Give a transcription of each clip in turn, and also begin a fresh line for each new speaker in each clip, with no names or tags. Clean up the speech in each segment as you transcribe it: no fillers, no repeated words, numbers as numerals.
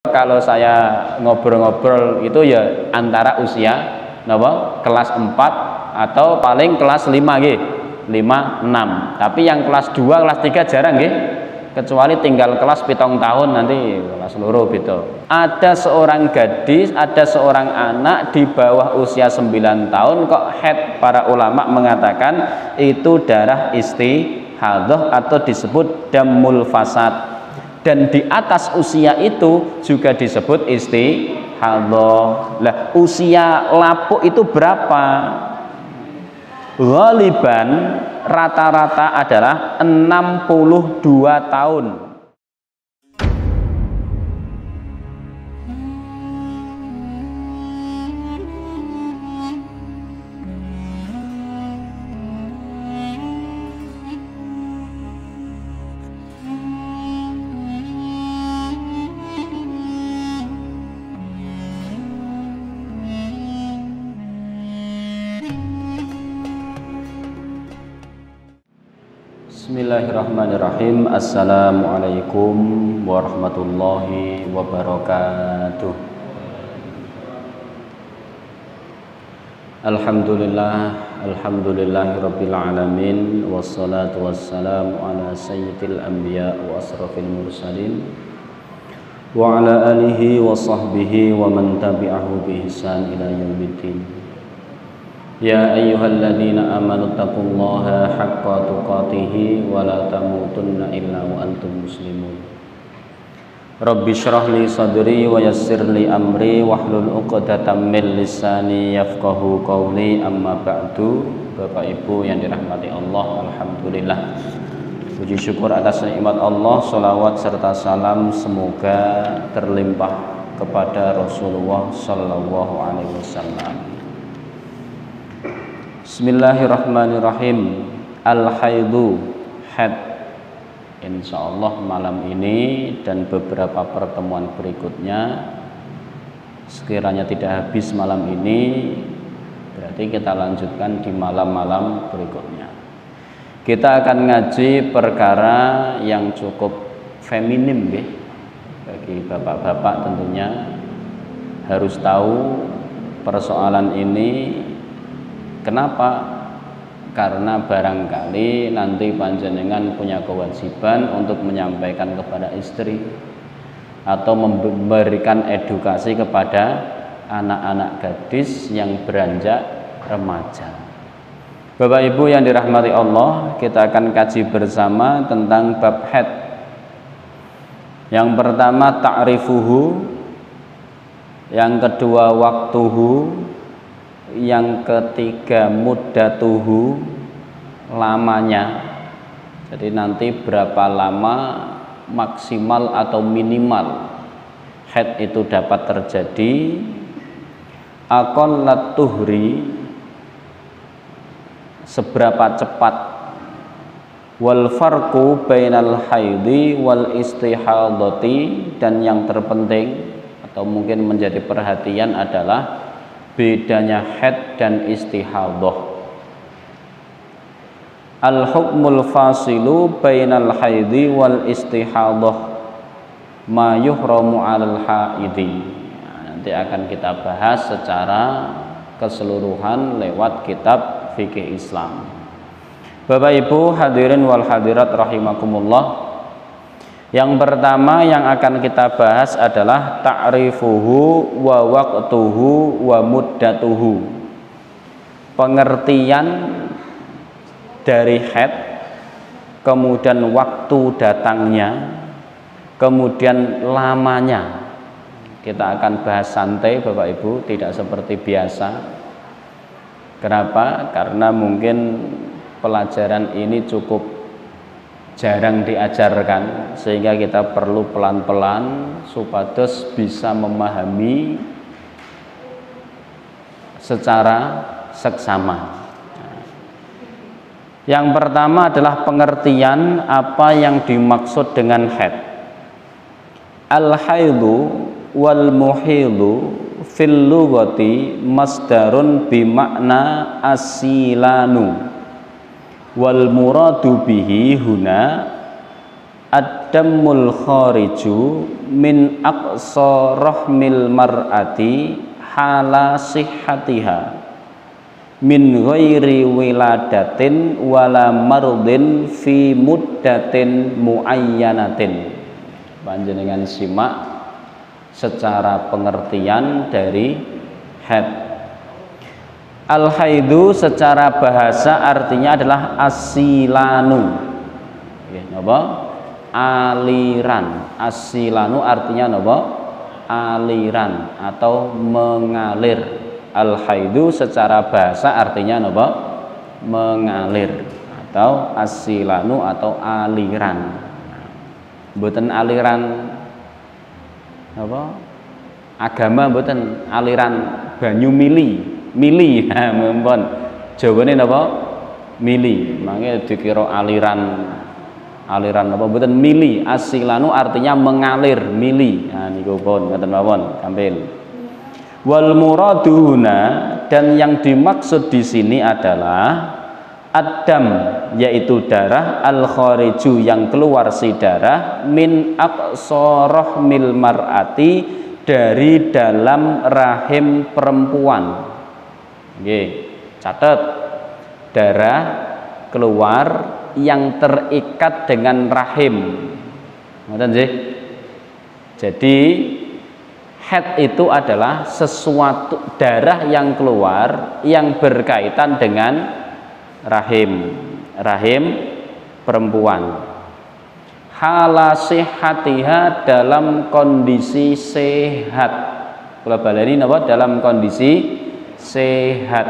Kalau saya ngobrol-ngobrol itu ya antara usia kelas 4 atau paling kelas 5 nggih. 5, 6. Tapi yang kelas 2, kelas 3 jarang nggih. Kecuali tinggal kelas 7 tahun nanti kelas loro gitu. Ada seorang gadis, ada seorang anak di bawah usia 9 tahun kok haid, para ulama mengatakan itu darah istihadhah atau disebut damul fasad. Dan di atas usia itu juga disebut istihadhah. Lah, usia lapuk itu berapa? Ghaliban rata-rata adalah 62 tahun. Bismillahirrahmanirrahim. Assalamualaikum warahmatullahi wabarakatuh. Alhamdulillahirabbil alamin, wassalatu wassalamu ala sayyidil anbiya wa asrafil mursalin wa ala alihi wa sahbihi wa man tabi'ahu bi ihsan ila yaumiddin. Ya ayyuhalladzina amanu taqullaha haqqa tuqatih wa la tamutunna illa wa antum muslimun. Rabbi shrah li sadri wa yassir li amri wahlul 'uqdatam min lisani yafqahu qawli. Amma ba'du. Bapak Ibu yang dirahmati Allah, alhamdulillah, puji syukur atas nikmat Allah, salawat serta salam semoga terlimpah kepada Rasulullah sallallahu alaihi wasallam. Bismillahirrahmanirrahim. Al-haidu, haid. Insyaallah malam ini dan beberapa pertemuan berikutnya, sekiranya tidak habis malam ini, berarti kita lanjutkan di malam-malam berikutnya. Kita akan ngaji perkara yang cukup feminim bagi bapak-bapak, tentunya harus tahu persoalan ini. Kenapa? Karena barangkali nanti panjenengan punya kewajiban untuk menyampaikan kepada istri atau memberikan edukasi kepada anak-anak gadis yang beranjak remaja. Bapak Ibu yang dirahmati Allah, kita akan kaji bersama tentang bab haid. Yang pertama ta'rifuhu, yang kedua waktuhu, yang ketiga muddatuhu, lamanya. Jadi nanti berapa lama maksimal atau minimal haid itu dapat terjadi. Aqallat tuhri, seberapa cepat. Wal farqu bainal haidi wal istihadati, dan yang terpenting atau mungkin menjadi perhatian adalah bedanya haid dan istihadhah. Al-hukmul fasilu bainal haidi wal istihadhah ma yuhramu 'alal haidi. Nanti akan kita bahas secara keseluruhan lewat kitab fikih Islam. Bapak Ibu hadirin wal hadirat rahimakumullah. Yang pertama yang akan kita bahas adalah ta'rifuhu wa waqtuhu wa muddatuhu. Pengertian dari haid, kemudian waktu datangnya, kemudian lamanya. Kita akan bahas santai Bapak Ibu, tidak seperti biasa. Kenapa? Karena mungkin pelajaran ini cukup jarang diajarkan, sehingga kita perlu pelan-pelan supados bisa memahami secara seksama. Yang pertama adalah pengertian apa yang dimaksud dengan haid. Al-haidu wal muhidu fil lughati masdarun bimakna asilanu wal muradu bihi huna ad-dammul khariju min aqsa rahmil mar'ati hala sihhatiha min ghairi wiladatin wala mardin fi muddatin muayyanatin. Panjenengan simak secara pengertian dari haid. Al-haidu secara bahasa artinya adalah asilanu. Napa? Aliran. Asilanu artinya napa? Aliran atau mengalir. Al-haidu secara bahasa artinya napa? Mengalir atau asilanu atau aliran. Mboten aliran apa? Agama mboten, aliran banyu mili. Mili ha mempun. Jawane napa? Mili. Mangke dikira aliran apa mboten mili. Asilanu artinya mengalir, mili. Nah niku pun ngoten mawon, kampil. Wal muraduna dan yang dimaksud di sini adalah ad-dam yaitu darah al khariju yang keluar si darah min aqsa rahmil mar'ati dari dalam rahim perempuan. Nggih, catat darah keluar yang terikat dengan rahim. Ngoten nggih. Jadi haid itu adalah sesuatu darah yang keluar yang berkaitan dengan rahim perempuan. Hala sihhatiha dalam kondisi sehat. Kula baleni napa? Dalam kondisi sehat.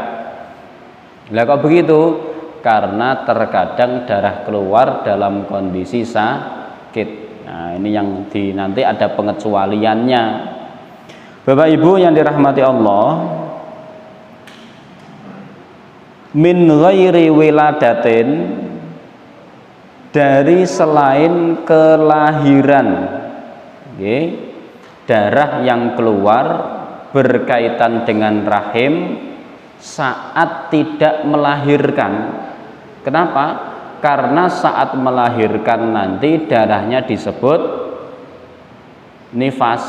Lah kok begitu? Karena terkadang darah keluar dalam kondisi sakit. Nah, ini yang nanti ada pengecualiannya. Bapak Ibu yang dirahmati Allah, min ghairi wiladatin dari selain kelahiran. Okay. Darah yang keluar berkaitan dengan rahim saat tidak melahirkan. Kenapa? Karena saat melahirkan nanti darahnya disebut nifas.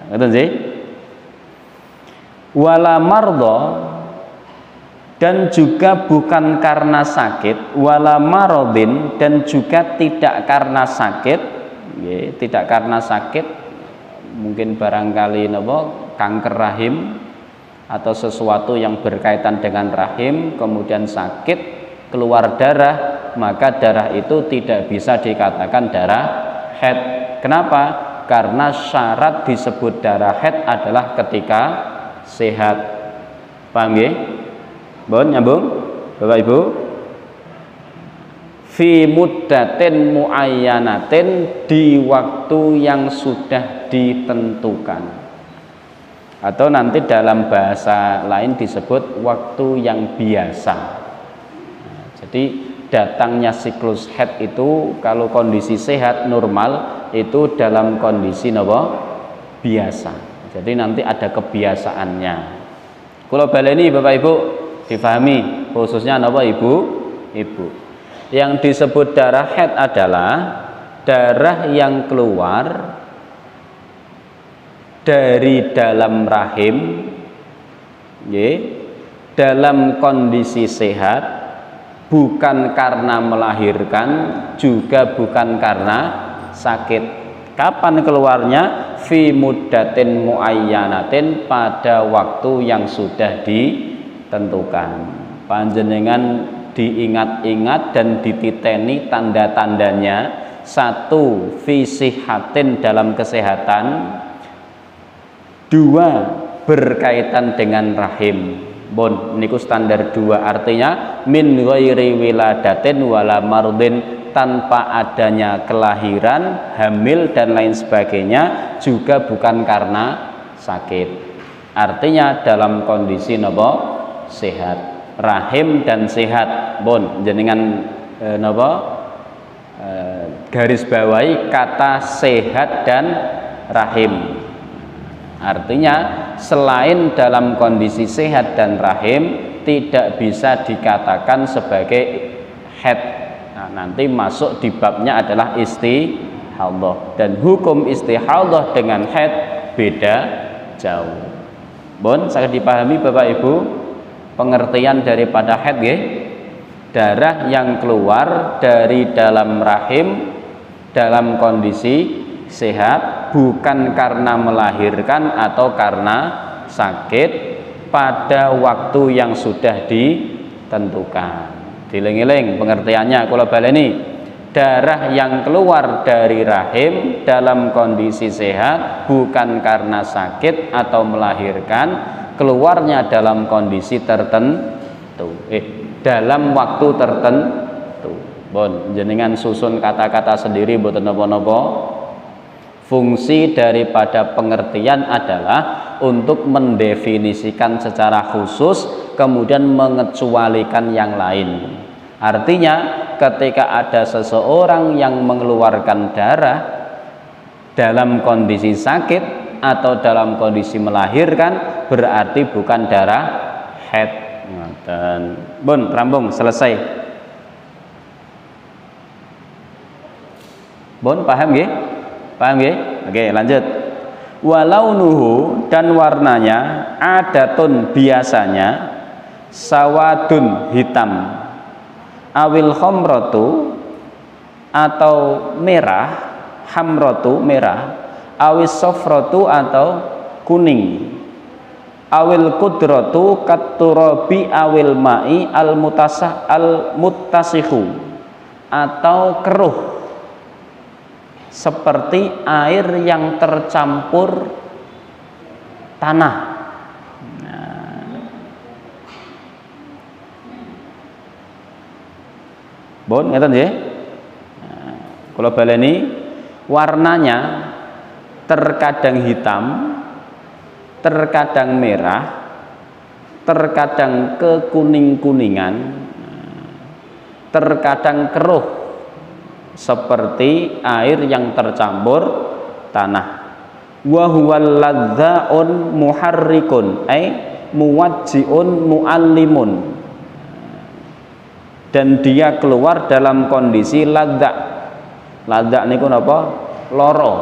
Ngerti sih? Wala mardha dan juga bukan karena sakit, wala maradin dan juga tidak karena sakit, ya, tidak karena sakit, mungkin barangkali napa kanker rahim atau sesuatu yang berkaitan dengan rahim kemudian sakit keluar darah, maka darah itu tidak bisa dikatakan darah haid. Kenapa? Karena syarat disebut darah haid adalah ketika sehat. Paham nggih? Bon, nyambung Bapak Ibu? Fi muddatin muayyanatin di waktu yang sudah ditentukan. Atau nanti dalam bahasa lain disebut waktu yang biasa. Nah, jadi datangnya siklus haid itu kalau kondisi sehat normal itu dalam kondisi napa? Biasa. Jadi nanti ada kebiasaannya. Kula baleni Bapak Ibu difahami khususnya napa Ibu? Yang disebut darah haid adalah darah yang keluar dari dalam rahim, dalam kondisi sehat, bukan karena melahirkan, juga bukan karena sakit. Kapan keluarnya? Fi muddatin muayyanatin, pada waktu yang sudah ditentukan. Panjenengan diingat-ingat dan dititeni tanda-tandanya. Satu, fi sihatin dalam kesehatan. Dua, berkaitan dengan rahim. Bon, niku standar dua, artinya min ghairi wiladatin wala mardin, tanpa adanya kelahiran, hamil dan lain sebagainya, juga bukan karena sakit. Artinya dalam kondisi napa? Sehat. Rahim dan sehat. Bon, jenengan napa? Garis bawahi kata sehat dan rahim. Artinya selain dalam kondisi sehat dan rahim tidak bisa dikatakan sebagai haid. Nah, nanti masuk di babnya adalah istihadhah, dan hukum istihadhah dengan haid beda jauh. Bon, saya dipahami Bapak Ibu pengertian daripada haid nggih? Darah yang keluar dari dalam rahim dalam kondisi sehat, bukan karena melahirkan atau karena sakit pada waktu yang sudah ditentukan. Dieling-eling pengertiannya kula baleni. Darah yang keluar dari rahim dalam kondisi sehat bukan karena sakit atau melahirkan, keluarnya dalam kondisi tertentu. Dalam waktu tertentu. Bon, jenengan susun kata-kata sendiri mboten napa-napa. Fungsi daripada pengertian adalah untuk mendefinisikan secara khusus, kemudian mengecualikan yang lain. Artinya ketika ada seseorang yang mengeluarkan darah dalam kondisi sakit atau dalam kondisi melahirkan, berarti bukan darah haid. Bun, rambung selesai. Bun, paham nggih? Paham nggih? Oke, lanjut. Walaunuhu, dan warnanya, adatun biasanya, sawadun hitam, awil khamratu atau merah, hamratu merah, awis sofratu atau kuning, awil kudratu katurabi awil ma'i al muttasihu atau keruh seperti air yang tercampur tanah. Bon, ngeten nggih. Kula baleni, warnanya terkadang hitam, terkadang merah, terkadang kekuning-kuningan, terkadang keruh seperti air yang tercampur tanah. Wa huwal ladzaun muharrikun ay muwajjiun muallimun, dan dia keluar dalam kondisi ladza. Ladza niku napa? Loro,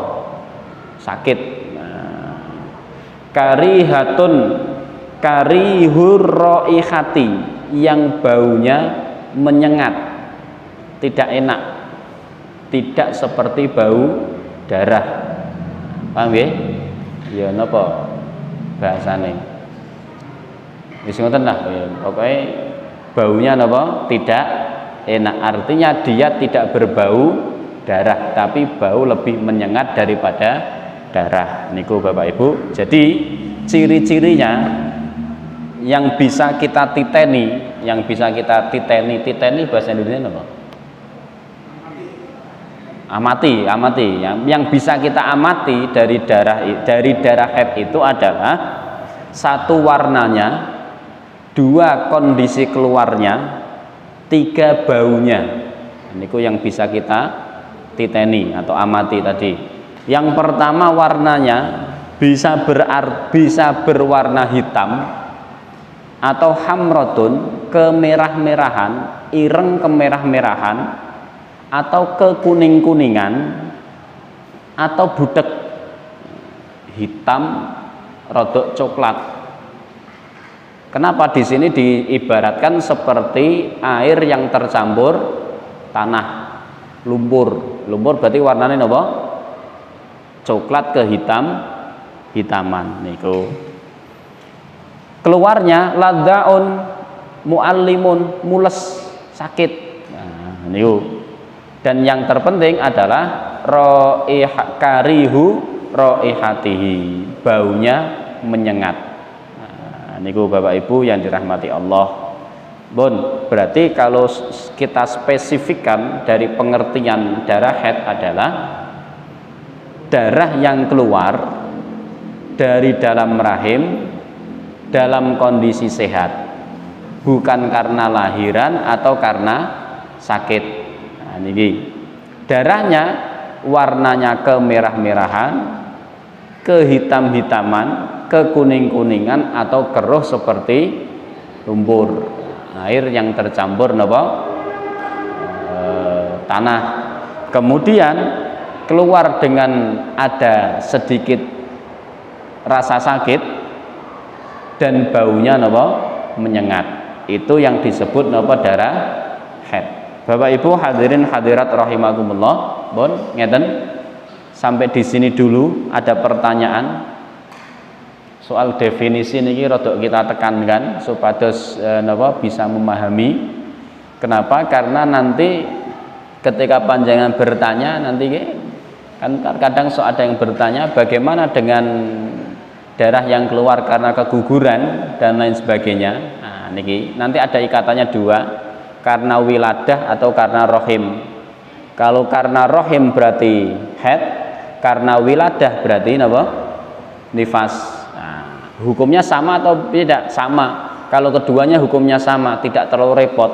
sakit. Karihatun, karihur raihati, yang baunya menyengat, tidak enak, tidak seperti bau darah. Paham nggih? Ya napa bahasane? Wis ngoten lah, pokoke baunya napa? Tidak enak. Artinya dia tidak berbau darah, tapi bau lebih menyengat daripada darah. Niku Bapak Ibu. Jadi ciri-cirinya yang bisa kita titeni, titeni bahasa Indonesia apa? Amati. Yang bisa kita amati dari darah haid itu adalah satu, warnanya, dua, kondisi keluarnya, tiga, baunya. Niku yang bisa kita titeni atau amati tadi. Yang pertama, warnanya bisa berwarna hitam atau hamrotun, kemerah-merahan, ireng kemerah-merahan, atau kekuning-kuningan, atau butek hitam rodok coklat. Kenapa di sini diibaratkan seperti air yang tercampur tanah, lumpur. Lumpur berarti warnanya apa? Coklat ke hitaman niku. Keluarnya ladzaun muallimun, mules, sakit. Nah, niku. Dan yang terpenting adalah karihu raihatihi, baunya menyengat. Nah, niku Bapak Ibu yang dirahmati Allah. Bon, berarti kalau kita spesifikkan dari pengertian darah haid adalah darah yang keluar dari dalam rahim dalam kondisi sehat, bukan karena lahiran atau karena sakit. Nah, niki darahnya warnanya kemerah-merahan, kehitam-hitaman, kekuning-kuningan, atau keruh seperti lumpur, air yang tercampur napa? tanah. Kemudian keluar dengan ada sedikit rasa sakit dan baunya menyengat. Itu yang disebut darah haid. Bapak Ibu hadirin hadirat rahimakumullah. Bon, ngeten. Sampai di sini dulu ada pertanyaan. Soal definisi ini rodok kita tekankan supados bisa memahami. Kenapa? Karena nanti ketika panjenengan bertanya nanti kan kadang ada yang bertanya bagaimana dengan darah yang keluar karena keguguran dan lain sebagainya. Nah, niki nanti ada ikatannya dua, karena wiladah atau karena rohim. Kalau karena rohim berarti haid, karena wiladah berarti nifas. Nah, hukumnya sama atau tidak? Sama. Kalau keduanya hukumnya sama, tidak terlalu repot.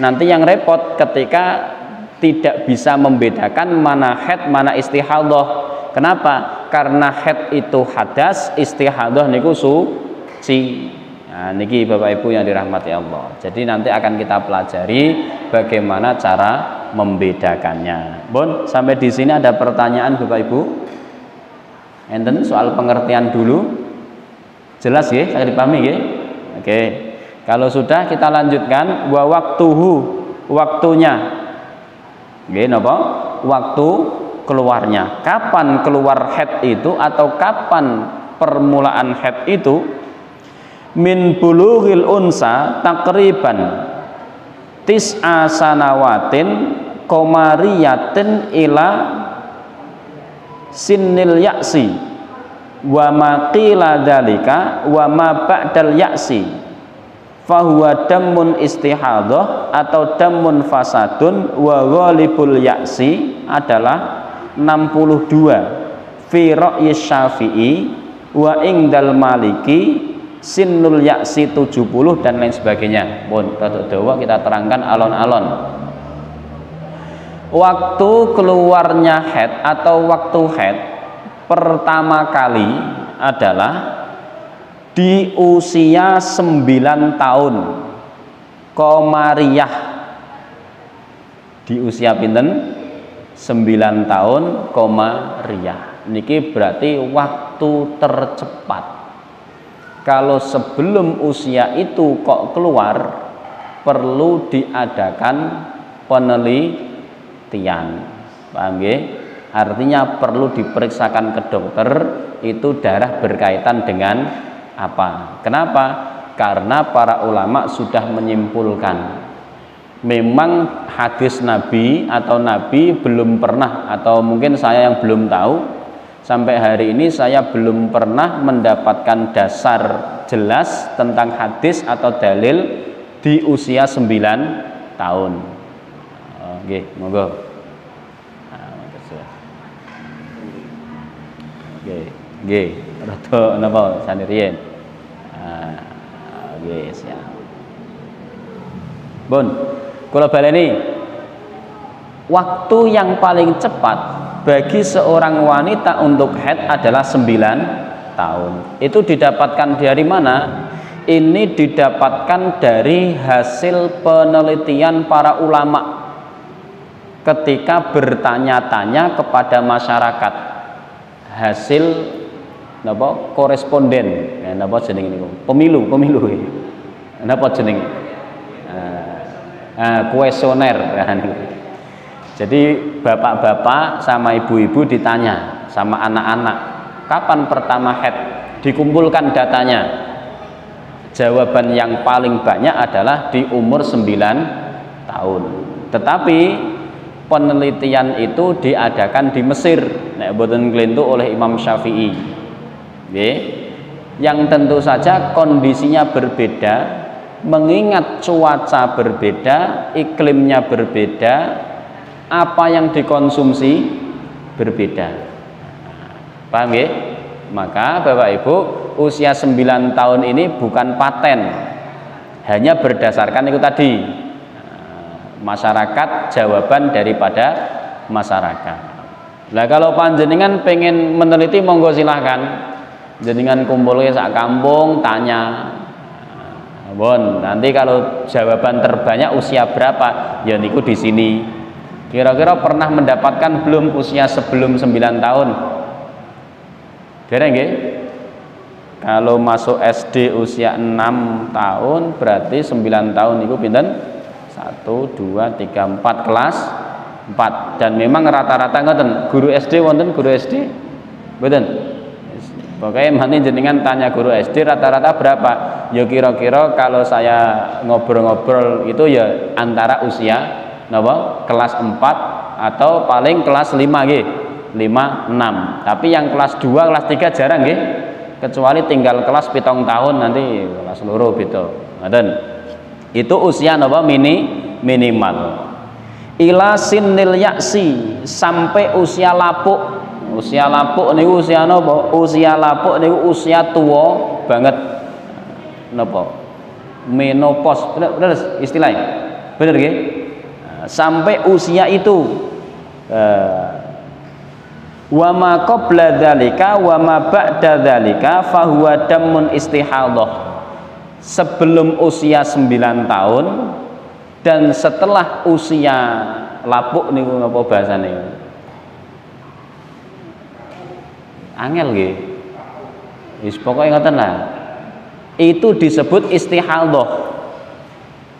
Nanti yang repot ketika tidak bisa membedakan mana haid mana istihadah. Kenapa? Karena haid itu hadas, istihadah niku suci. Nah, niki Bapak Ibu yang dirahmati Allah. Jadi nanti akan kita pelajari bagaimana cara membedakannya. Bon, sampai di sini ada pertanyaan Bapak Ibu? Enten soal pengertian dulu. Jelas ya? Saya dipahami ya? Oke. Kalau sudah kita lanjutkan wa waktunya. Nggih napa? Waktu keluarnya. Kapan keluar haid itu atau kapan permulaan haid itu? Min bulughil unsa takriban tis'a sanawatin komariyatin ila sinnil ya'si wa ma qila dzalika wa ma ba'dal ya'si fahuwa damun istihadah atau damun fasadun wa ghalibul ya'si adalah 62 fi ra'yi Syafi'i wa ingdal Maliki sinnul ya'si 70 dan lain sebagainya. Pun rada dawa kita terangkan alon-alon. Waktu keluarnya haid atau waktu haid pertama kali adalah di usia 9 tahun qamariyah. Di usia pinten? 9 tahun qamariyah. Niki berarti waktu tercepat. Kalau sebelum usia itu kok keluar, perlu diadakan penelitian. Paham nggih? Artinya perlu diperiksakan ke dokter itu darah berkaitan dengan apa. Kenapa? Karena para ulama sudah menyimpulkan memang hadis Nabi atau Nabi belum pernah, atau mungkin saya yang belum tahu, sampai hari ini saya belum pernah mendapatkan dasar jelas tentang hadis atau dalil di usia 9 tahun. Oke, monggo. Oke, rada napa saniriyen. Oke, siap. Bun, kula baleni. Waktu yang paling cepat bagi seorang wanita untuk haid adalah 9 tahun. Itu didapatkan dari mana? Ini didapatkan dari hasil penelitian para ulama ketika bertanya-tanya kepada masyarakat. Hasil napa koresponden, napa jeneng niku? Pemilu. Napa jeneng? Kuesioner. Jadi bapak-bapak sama ibu-ibu ditanya sama anak-anak, kapan pertama haid? Dikumpulkan datanya. Jawaban yang paling banyak adalah di umur 9 tahun. Tetapi penelitian itu diadakan di Mesir, nek boten glentuk oleh Imam Syafi'i. Nggih. Yang tentu saja kondisinya berbeda, mengingat cuaca berbeda, iklimnya berbeda, apa yang dikonsumsi berbeda. Paham ya? Maka Bapak Ibu, usia 9 tahun ini bukan paten, hanya berdasarkan itu tadi, masyarakat, jawaban daripada masyarakat. Nah, kalau panjenengan pengen meneliti, monggo silahkan. Jenengan kumpulnya sak kampung, tanya. Bon, nanti kalau jawaban terbanyak usia berapa, ya niku di sini. Kira-kira pernah mendapatkan belum usia sebelum 9 tahun? Dereng nggih? Kalau masuk SD usia 6 tahun berarti 9 tahun itu pinten? 1 2 3 4 kelas 4. Dan memang rata-rata ngoten, guru SD wonten guru SD? Mboten. Pokoknya nanti jenengan tanya guru SD rata-rata berapa? Ya kira-kira kalau saya ngobrol-ngobrol itu ya antara usia napa? Kelas 4 atau paling kelas 5 nggih. 5 6. Tapi yang kelas 2 kelas 3 jarang nggih. Kecuali tinggal kelas 7 tahun nanti kelas loro beda. Ngoten. Itu usia napa minimal. Ila sinnil yaksi, sampai usia lapuk. Usia lapuk niku usia napa? Usia lapuk niku usia tua banget. Napa? Menopause. Bener istilahnya. Bener nggih? Sampai usia itu wa ma qabla dzalika wa ma ba'da dzalika fa huwa damun istihadhah. Sebelum usia 9 tahun dan setelah usia lapuk niku napa bahasane? Angel nggih. Wis pokoke ngoten lah. Itu disebut istihadhah.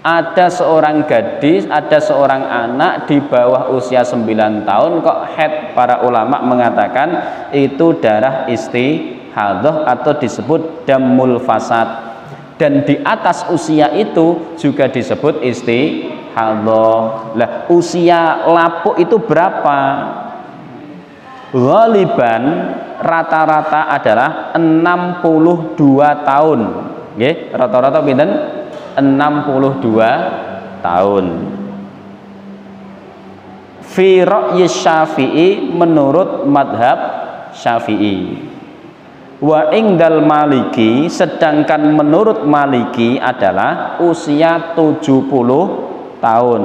Ada seorang gadis, ada seorang anak di bawah usia 9 tahun kok haid. Para ulama mengatakan itu darah istihadhah atau disebut damul fasad. Dan di atas usia itu juga disebut istihadhah. Lah usia lapuk itu berapa? Ghaliban rata-rata adalah 62 tahun. Nggih, rata-rata pinten? 62 tahun. Fi ra'yi Syafi'i, menurut madhab Syafi'i. Wa ingdal Maliki, sedangkan menurut Maliki adalah usia 70 tahun.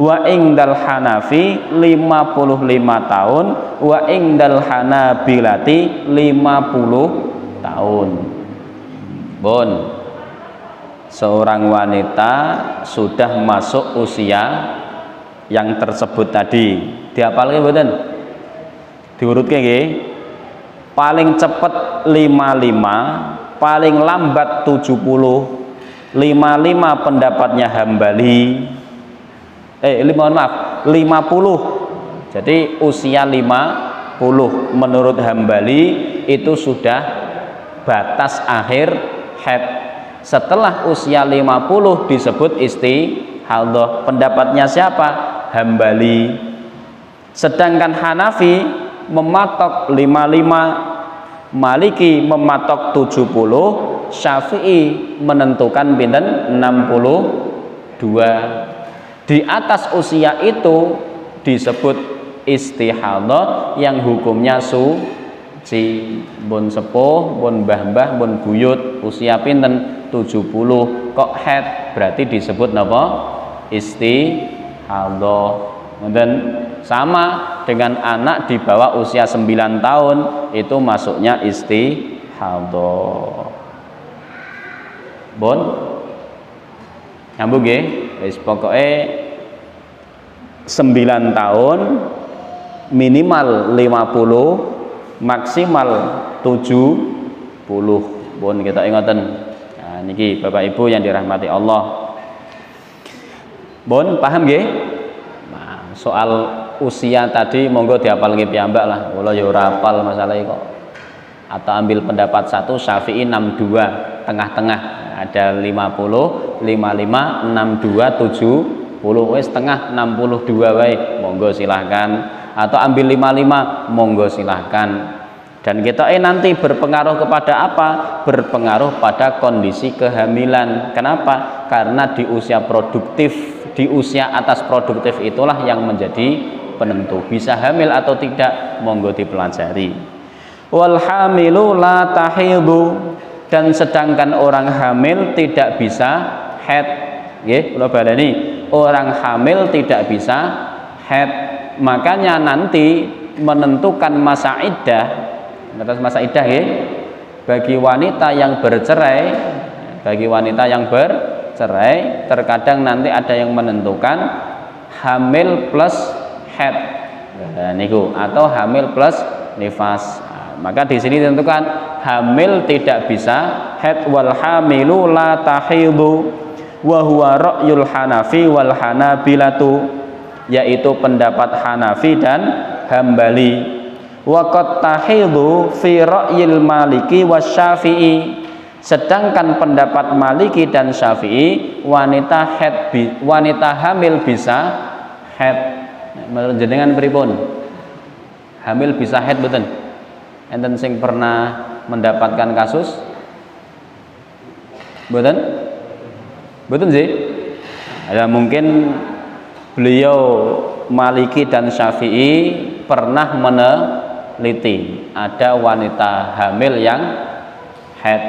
Wa ingdal Hanafi 55 tahun. Wa ingdal Hanabilati 50 tahun. Bon, seorang wanita sudah masuk usia yang tersebut tadi. Dihafalke mboten? Diurutke nggih. Paling cepat 55, paling lambat 70. 55 pendapatnya Hambali. 50. Jadi usia 50 menurut Hambali itu sudah batas akhir haid. Setelah usia 50 disebut istihadhah. Pendapatnya siapa? Hambali. Sedangkan Hanafi mematok 55, Maliki mematok 70, Syafi'i menentukan pinten 62. Di atas usia itu disebut istihadhah yang hukumnya suci. Bun sepuh, bun mbah-mbah, bun buyut usia pinten 70 kok haid berarti disebut napa? Istihadhah. Ngoten. Sama dengan anak di bawah usia 9 tahun itu masuknya istihadhah. Bon. Nyambung nggih? Wis pokoke 9 tahun minimal 50, maksimal 70. Bon kita ingaten. Nah niki Bapak Ibu yang dirahmati Allah. Bon paham nggih? Nah, soal usia tadi monggo dihafalke piyambak lah. Kula ya ora hafal masalahe kok. Atau ambil pendapat satu Syafi'i 62 tengah-tengah, ada 50, 55, 62, 70 wis tengah 62 wae monggo silahkan, atau ambil 55 monggo silahkan. Dan kita nanti berpengaruh kepada apa? Berpengaruh pada kondisi kehamilan. Kenapa? Karena di usia produktif, di usia atas produktif itulah yang menjadi penentu bisa hamil atau tidak. Monggo dipelajari. Wal hamilu la tahidu, dan sedangkan orang hamil tidak bisa haid. Nggih, kula baleni, orang hamil tidak bisa haid. Makanya nanti menentukan masa iddah, masa iddah nggih, bagi wanita yang bercerai, terkadang nanti ada yang menentukan hamil plus haid. Nah, niku atau hamil plus nifas. Maka di sini ditentukan hamil tidak bisa haid, wal hamilu la tahidu wa huwa ra'yul Hanafi wal Hanabilatu, yaitu pendapat Hanafi dan Hambali. Wa qad tahidu fi ra'yil Maliki wasyafi'i, sedangkan pendapat Maliki dan Syafi'i wanita hamil bisa haid. Menurut jenengan pripun? Hamil bisa haid mboten? Enten sing pernah mendapatkan kasus? Mboten? Mboten sih? Ya mungkin beliau Maliki dan Syafi'i pernah meneliti ada wanita hamil yang haid.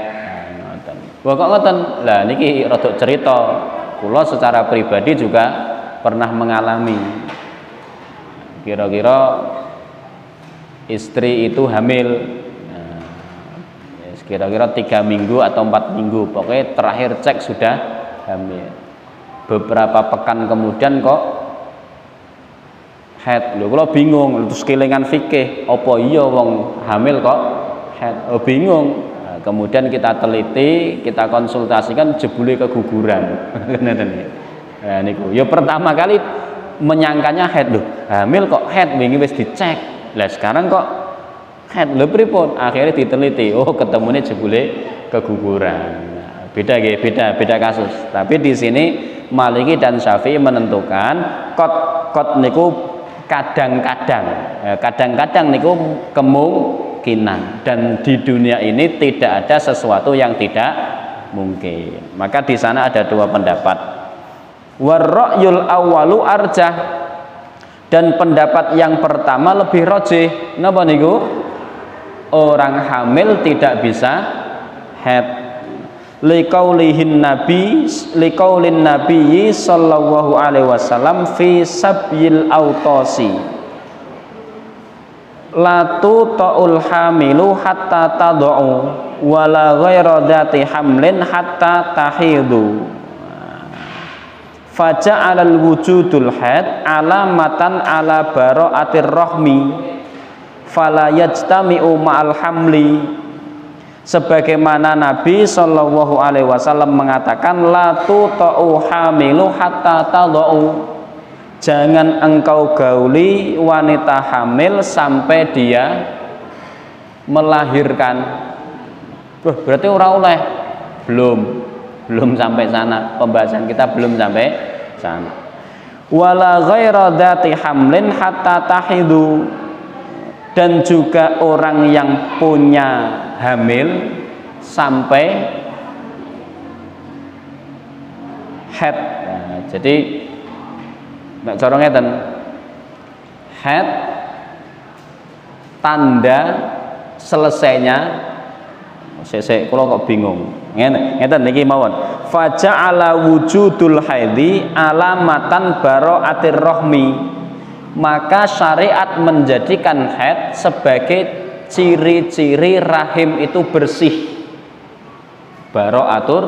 Wah kok ngoten? Lah niki rada cerita. Kula secara pribadi juga pernah mengalami. Kira-kira istri itu hamil, kira-kira 3 minggu atau 4 minggu, pokoknya terakhir cek sudah hamil. Beberapa pekan kemudian kok haid. Lho kula bingung, terus kelingan fikih, apa iya wong hamil kok haid? Oh bingung. Nah, kemudian kita teliti, kita konsultasikan, jebule keguguran. Nah niku, ya pertama kali menyangkanya haid. Lho, hamil kok haid, wingi wis dicek. Lah sekarang kok haid, lho pripun? Akhirnya diteliti, oh ketemunya jebule keguguran. Nah, beda kasus. Tapi di sini Maliki dan Syafi'i menentukan kot niku kadang-kadang niku kemungkinan, dan di dunia ini tidak ada sesuatu yang tidak mungkin. Maka di sana ada 2 pendapat. Warra'yul awwalu arjah, dan pendapat yang pertama lebih rajih. Napa niku? Orang hamil tidak bisa haid. Liqaulin nabi sallallahu alaihi wasallam fi sabyil autasi. La tu'ul hamilu hatta tad'u wala ghaira dzati hamlin hatta tahidu. Faja'alal wujudul haid alamatan ala bara'atir rahmi fala yajtami'u ma'al hamli, sebagaimana Nabi sallallahu alaihi wasallam mengatakan la tu'u hamilu hatta tad'u, jangan engkau gauli wanita hamil sampai dia melahirkan. Berarti ora oleh? Belum sampai sana, pembahasan kita belum sampai sana. Wala ghaira dzati hamlin hatta tahidu, dan juga orang yang punya hamil sampai haid. Nah, jadi nek cara ngeten, haid tanda selesainya. Sesek kula kok bingung. Ngeten niki mawon. Faja'ala wujudul haidi alamatan bara'atir rahmi. Maka syariat menjadikan haid sebagai ciri-ciri rahim itu bersih. Bara'atur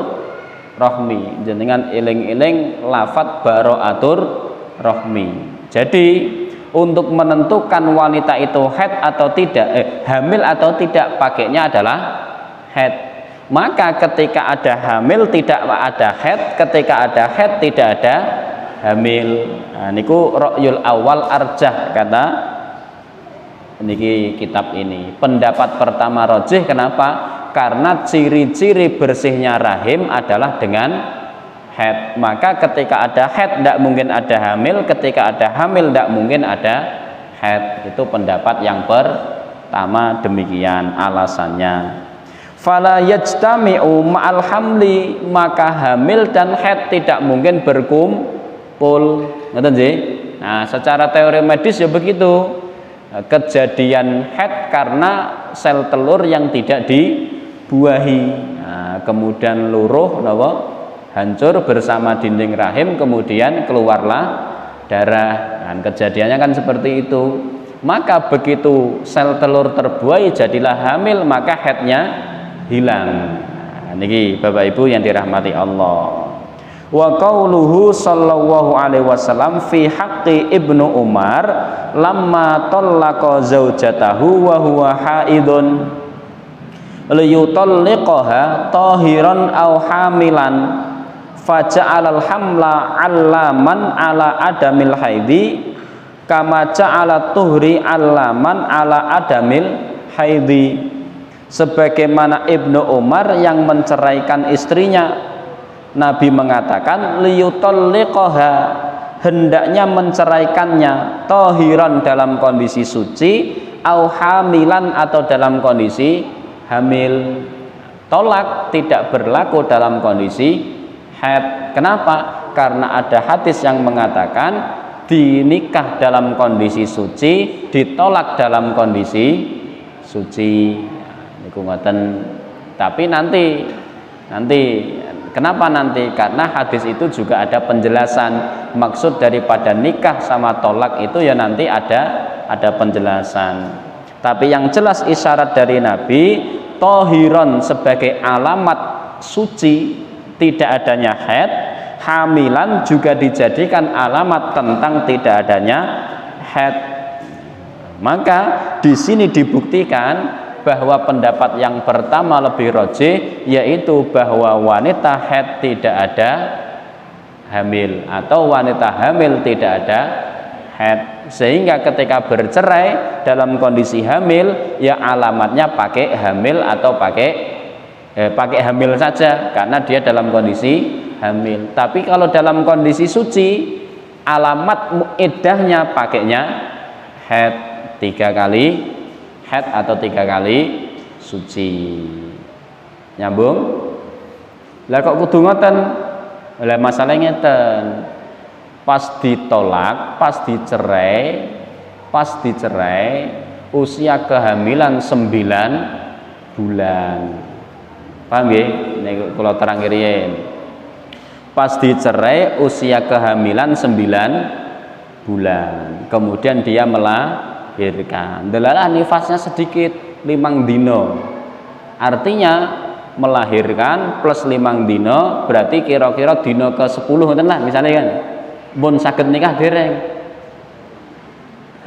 rahmi. Jenengan eling-eling lafadz bara'atur rahmi. Jadi untuk menentukan wanita itu haid atau tidak, hamil atau tidak, pakainya adalah haid. Maka ketika ada hamil tidak ada haid, ketika ada haid tidak ada hamil. Nah, niku ra'yul awal arjah, kata niki kitab ini. Pendapat pertama rajih, kenapa? Karena ciri-ciri bersihnya rahim adalah dengan haid. Maka ketika ada haid tidak mungkin ada hamil, ketika ada hamil tidak mungkin ada haid. Itu pendapat yang pertama, demikian alasannya. Fala yajtami'u ma'al hamli, maka hamil dan haid tidak mungkin berkumpul. Ngerti nggih? Nah, secara teori medis ya begitu. Kejadian haid karena sel telur yang tidak dibuahi. Nah, kemudian luruh napa? Hancur bersama dinding rahim, kemudian keluarlah darah. Dan kejadiannya kan seperti itu. Maka begitu sel telur terbuai jadilah hamil, maka haidnya hilang. Nah, niki Bapak Ibu yang dirahmati Allah. Wa qauluhu sallallahu alaihi wasallam fi haqqi Ibnu Umar lamma talaqa zaujatahu wa huwa haidun liyutalliqaha tahiran aw hamilan faja'alal hamla 'allaman ala adamil haidi kama ja'ala tuhri 'allaman ala adamil haidi. Sebagaimana Ibnu Umar yang menceraikan istrinya, Nabi mengatakan liyutalliqaha, hendaknya menceraikannya, tahiran dalam kondisi suci, au hamilan atau dalam kondisi hamil. Tolak tidak berlaku dalam kondisi haid. Kenapa? Karena ada hadis yang mengatakan dinikah dalam kondisi suci, ditolak dalam kondisi suci. Niku ngoten. Tapi nanti kenapa nanti? Karena hadis itu juga ada penjelasan. Maksud daripada nikah sama tolak itu ya nanti ada penjelasan. Tapi yang jelas isyarat dari Nabi, tohiron sebagai alamat suci, tidak adanya haid. Hamilan juga dijadikan alamat tentang tidak adanya haid. Maka di sini dibuktikan bahwa pendapat yang pertama lebih rajih, yaitu bahwa wanita haid tidak ada hamil atau wanita hamil tidak ada haid, sehingga ketika bercerai dalam kondisi hamil ya alamatnya pakai hamil atau pakai hamil saja karena dia dalam kondisi hamil. Tapi kalau dalam kondisi suci alamat iddahnya pakainya haid 3 kali haid atau 3 kali suci. Nyambung? Lah kok kudu ngoten? Lah masalahnya ngeten. Pas ditolak, pas dicerai usia kehamilan 9 bulan. Paham nggih? Nek kula terang riyen. Pas dicerai usia kehamilan 9 bulan. Kemudian dia melahirkan. Delalah nifasnya sedikit 5 dino. Artinya melahirkan plus 5 dino berarti kira-kira dino ke-10 ngoten lah misalnya kan. Mun saged nikah dereng.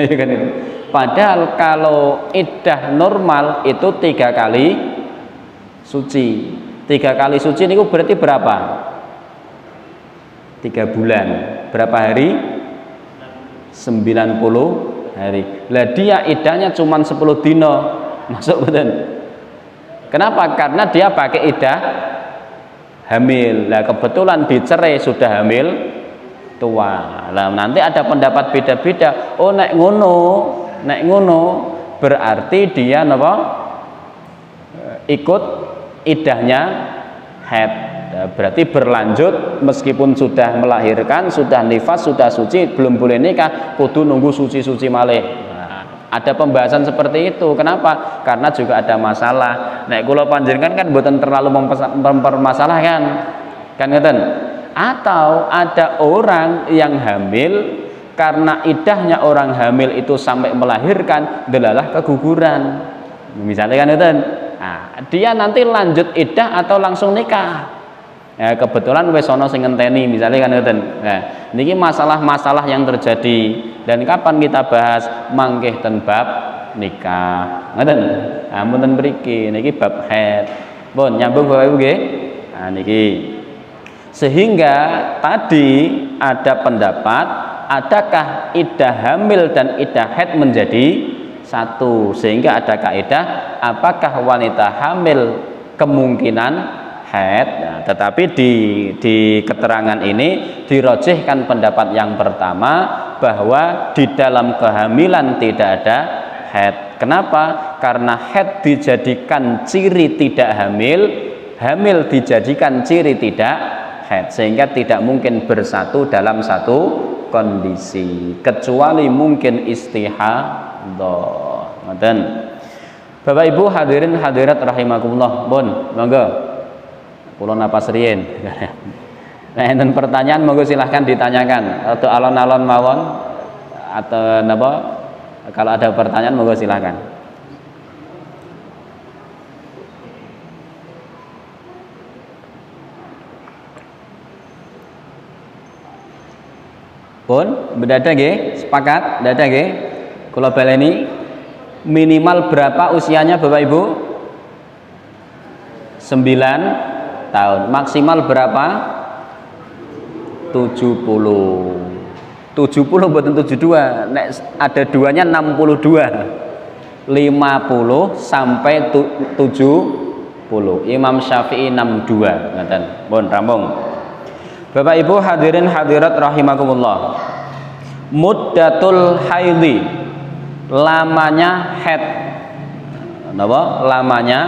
Ya kan itu. Padahal kalau iddah normal itu 3 kali suci. 3 kali suci niku berarti berapa? 3 bulan. Berapa hari? 90 hari. Lah dia iddahnya cuma 10 dino. Masuk betul. Kenapa? Karena dia pakai iddah hamil. Lah kebetulan dicerai sudah hamil tua. Lah nanti ada pendapat beda-beda. Oh nek ngono berarti dia napa? Ikut iddahnya haid. Berarti berlanjut meskipun sudah melahirkan, sudah nifas, sudah suci, belum boleh nikah, kudu nunggu suci-suci malih. Nah, ada pembahasan seperti itu. Kenapa? Karena juga ada masalah. Nek kula panjenengan kan mboten terlalu mempermasalahkan. Kan ngeten? Atau ada orang yang hamil karena iddahnya orang hamil itu sampai melahirkan delalah keguguran. Misalnya kan ngeten. Nah, dia nanti lanjut iddah atau langsung nikah. Ya, kebetulan wis ana sing ngenteni misalnya kan ngoten. Nah, niki masalah-masalah yang terjadi dan kapan kita bahas mangkeh ten bab nikah. Ngoten. Nah, mboten mriki niki bab haid. Pun nyambung Bapak Ibu nggih. Nah, niki. Sehingga tadi ada pendapat adakah iddah hamil dan iddah haid menjadi satu, sehingga ada kaidah apakah wanita hamil kemungkinan haid. Nah, tetapi di keterangan ini dirojihkan pendapat yang pertama bahwa di dalam kehamilan tidak ada haid. Kenapa? Karena haid dijadikan ciri tidak hamil, hamil dijadikan ciri tidak haid, sehingga tidak mungkin bersatu dalam satu kondisi kecuali mungkin istihadah. Ngoten. Bapak Ibu hadirin hadirat rahimakumullah. Bon, monggo. Kula napas riyen. Nah, enten pertanyaan monggo silahkan ditanyakan atau alon-alon mawon atau napa? Kalau ada pertanyaan monggo silahkan. Pun beda nggih, sepakat? Beda nggih. Kula baleni minimal berapa usianya Bapak Ibu? 9 tahun. Maksimal berapa? 70. 70 buatan 72. Nek ada duanya 62. 50 sampai 70. Imam Syafi'i 62. Ngaten. Pun rampung. Bapak Ibu hadirin hadirat rahimakumullah. Muddatul haidhi, lamanya haid. Napa? Lamanya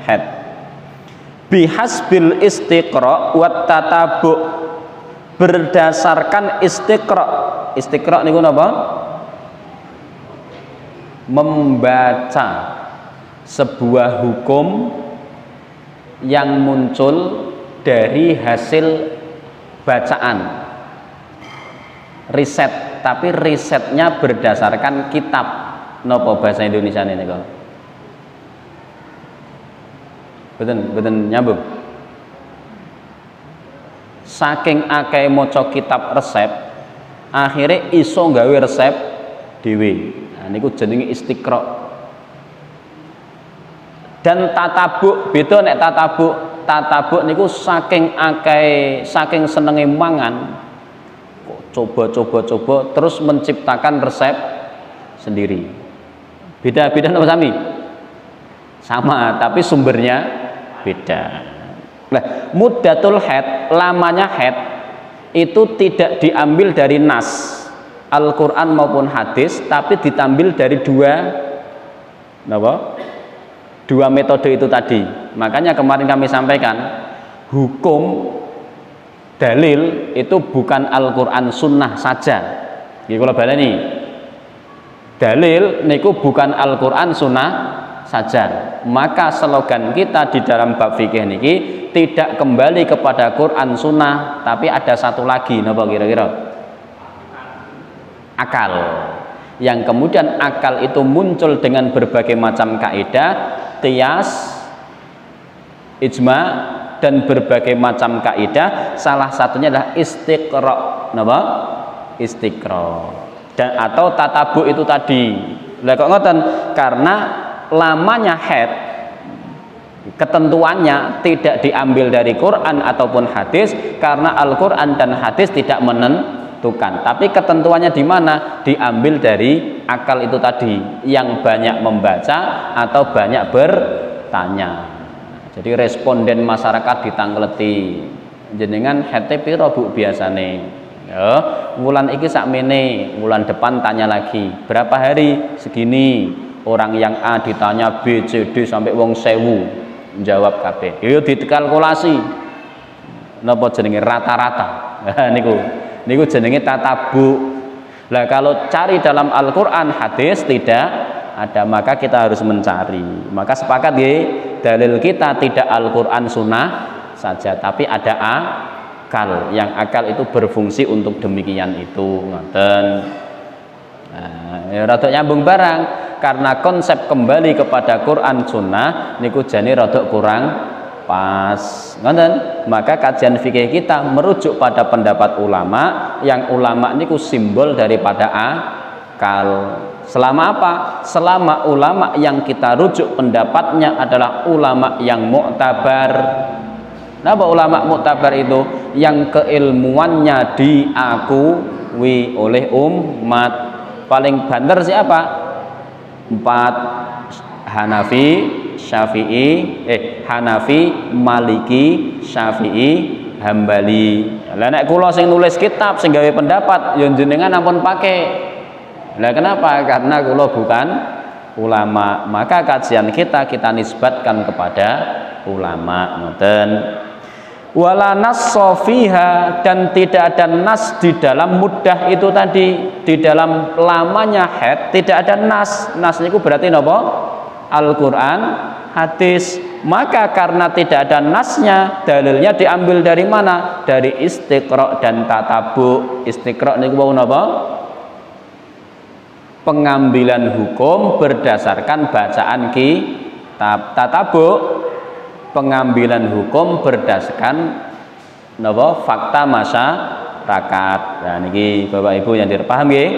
haid. Bihasbil istiqra wa tatabu, berdasarkan istiqra. Istiqra niku napa? Membaca sebuah hukum yang muncul dari hasil bacaan, riset, tapi risetnya berdasarkan kitab. Nopo bahasa Indonesia ini kok? Beten nyambung. Saking akeh maca kitab resep, akhirnya iso nggawe resep dhewe. Nah niku jenenge istiqra. Dan tatabuk, beda nek tatabuk. Tatabuk niku saking akeh, saking senenge mangan, coba terus menciptakan resep sendiri. Beda napa sami? Sama, tapi sumbernya beda. Nah, muddatul haid, lamanya haid itu tidak diambil dari nas Al-Qur'an maupun hadis, tapi diambil dari dua metode itu tadi. Makanya kemarin kami sampaikan, hukum dalil itu bukan Al-Qur'an sunnah saja. Nggih kula baleni. Dalil niku bukan Al-Qur'an sunnah saja. Maka slogan kita di dalam bab fikih niki tidak kembali kepada Quran sunnah, tapi ada satu lagi, napa kira-kira? Akal. Yang kemudian akal itu muncul dengan berbagai macam kaidah, qiyas, ijma, dan berbagai macam kaidah. Salah satunya adalah istiqra. Napa? Istiqra. Dan atau tatabu itu tadi. Lah kok ngoten? Karena lamanya haid, ketentuannya tidak diambil dari Quran ataupun hadis, karena Al-Quran dan hadis tidak menentukan. Tapi ketentuannya di mana? Diambil dari akal itu tadi, yang banyak membaca atau banyak bertanya. Jadi responden masyarakat ditangkleti, jenengan haid piro Bu biasane? Ya, bulan iki sakmene, bulan depan tanya lagi. Berapa hari? Segini. Orang yang A ditanya B, C, D sampai wong 1000 jawab kabeh. Yo dikalkulasi. Napa jenenge rata-rata. Niku jenenge tatabu. Lah kalau cari dalam Al-Qur'an, hadis tidak ada, maka kita harus mencari. Maka sepakat nggih, dalil kita tidak Al-Qur'an sunnah saja, tapi ada akal. Yang akal itu berfungsi untuk demikian itu. Ngoten. Nah, ya rada nyambung barang. Karena konsep kembali kepada Quran sunnah niku jane rada kurang pas, ngoten. Maka kajian fikih kita merujuk pada pendapat ulama, yang ulama niku simbol daripada akal. Selama apa? Selama ulama yang kita rujuk pendapatnya adalah ulama yang mu'tabar. Napa ulama mu'tabar itu? Yang keilmuannya diakui oleh umat. Paling banter siapa? 4, Hanafi, Maliki, Syafi'i, Hambali. Lah nek kula sing nulis kitab sing gawe pendapat ya jenengan ampun pakai. Lah kenapa? Karena kula bukan ulama. Maka kajian kita nisbatkan kepada ulama. Ngoten. Wala nassa fiha, dan tidak ada nas di dalam muddah itu tadi. Di dalam lamanya haid tidak ada nas. Nas itu berarti napa? Al-Qur'an, hadis. Maka karena tidak ada nasnya, dalilnya diambil dari mana? Dari istiqra dan tatabu. Istiqra niku wau napa? Pengambilan hukum berdasarkan bacaan kitab. Tatabu pengambilan hukum berdasarkan napa? Fakta rakaat. Nah niki Bapak Ibu yang dipaham nggih.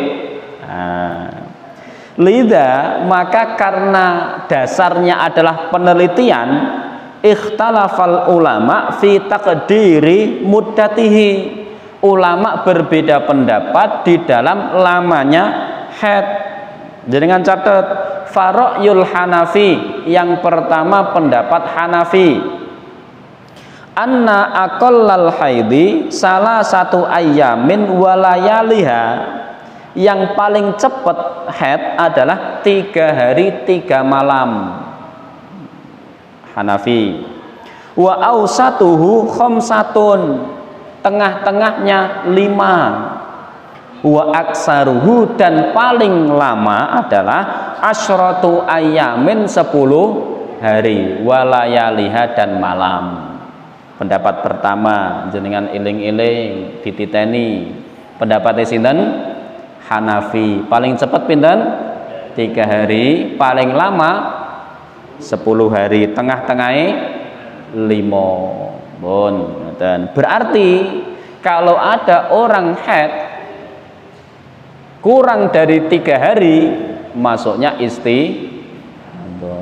Nah, lida maka karena dasarnya adalah penelitian, ikhtalafal ulama fi taqdiri muddatihi. Ulama berbeda pendapat di dalam lamanya haid. Dengan catat Faro'yul Hanafi, yang pertama pendapat Hanafi, anna aqallal haidi salah satu ayamin walayaliha, yang paling cepat haid adalah 3 hari 3 malam. Hanafi. Wa ausatuhu khamsatun, tengah-tengahnya 5. Wa aksaruhu, dan paling lama adalah asyratu ayamin 10 hari walayaliha dan malam. Pendapat pertama jenengan iling-iling dititeni, pendapat sinten? Hanafi. Paling cepat pinten? 3 hari, paling lama 10 hari, tengah-tengahnya 5. Bon, dan berarti kalau ada orang haid kurang dari 3 hari masuknya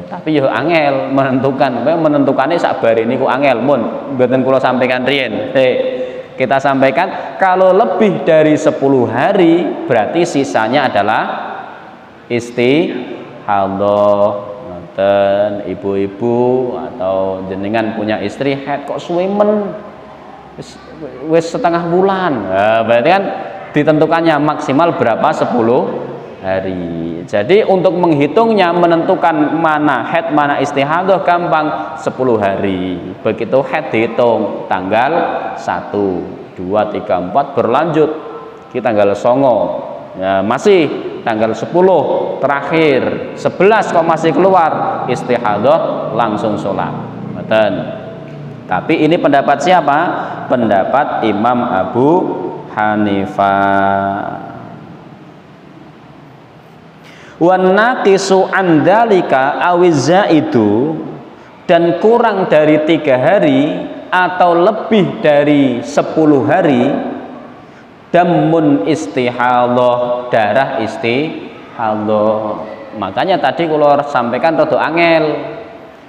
tapi yo angel menentukannya sabar ini ku angel mun mboten kula sampaikan riyen. Kita sampaikan kalau lebih dari 10 hari berarti sisanya adalah istihadhah. Ngoten ibu-ibu atau jenengan punya istri haid kok suwe men wis setengah bulan. Nah, berarti kan ditentukannya maksimal berapa? 10 hari. Jadi untuk menghitungnya, menentukan mana haid mana istihadhah gampang, 10 hari. Begitu haid dihitung tanggal 1, 2, 3, 4 berlanjut kita tanggal 9. Ya, masih tanggal 10 terakhir, 11 kok masih keluar istihadhah, langsung sholat. Betul. Tapi ini pendapat siapa? Pendapat Imam Abu Hanifah. Wan naqisu an dzalika awizza itu, dan kurang dari 3 hari atau lebih dari 10 hari, damun istihadhah, darah istihadhah. Makanya tadi kalau sampaikan rada angel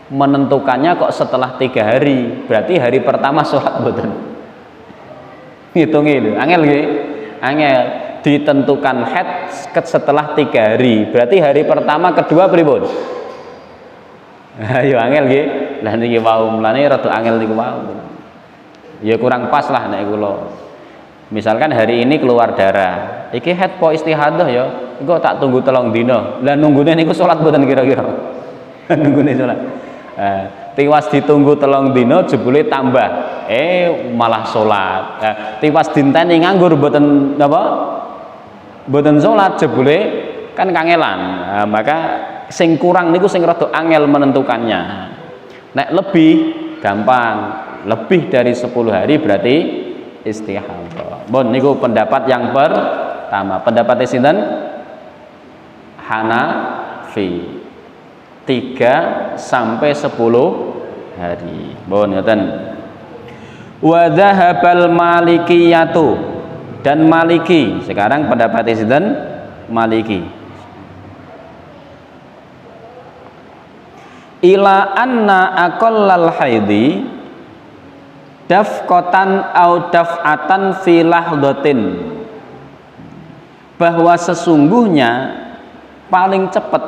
menentukannya kok setelah 3 hari, berarti hari pertama sholat mboten. Hitungi lho, angel nggih. Angel ditentukan haid setelah 3 hari. Berarti hari pertama kedua pripun? Ayo angel nggih. Lah niki wau mulane rada angel niku wau. Ya kurang pas lah nek kula. Misalkan hari ini keluar darah, iki haid po istihadhah ya, engko tak tunggu 3 dina. Lah nunggune niku salat mboten kira-kira? Nunggune salat. Tiwas ditunggu 3 dina jebule tambah, malah salat. Tiwas dinteni nganggur mboten napa? Mboten salat jebule kan kangelan. Maka sing kurang niku sing rada angel menentukannya. Nek lebih gampang, lebih dari 10 hari berarti istihadhah. Bon niku pendapat yang pertama. Pendapat sinten? Hanafi. 3 sampai 10 hari. Bon ngoten. Wa dzahabal malikiyatu, dan Maliki. Sekarang pendapat sinten? Maliki. Ila anna aqallal haidi dafqatan au daf'atan fi lahdatin, bahwa sesungguhnya paling cepat,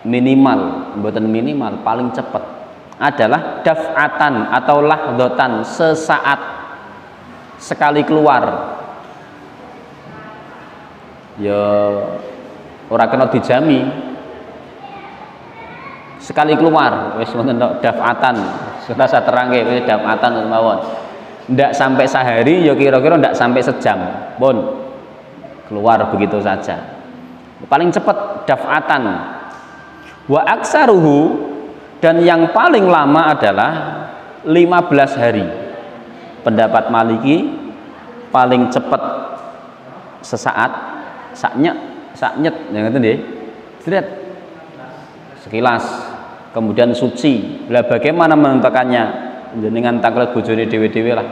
minimal, mboten minimal, paling cepat adalah daf'atan atau lahdatan, sesaat, sekali keluar. Ya ora kena dijami, sekali keluar wis wonten daf'atan. Sudah saya terangke wis daf'atan mawon. Ndak sampai sehari ya kira-kira ndak sampai sejam pun keluar begitu saja. Paling cepat daf'atan. Wa aksaruhu, dan yang paling lama adalah 15 hari. Pendapat Maliki paling cepat sesaat, saknyet ya ngoten nggih. Lihat sekilas, kemudian suci. Lah bagaimana menentukannya? Jenengan taklek bojone dhewe-dhewe lah.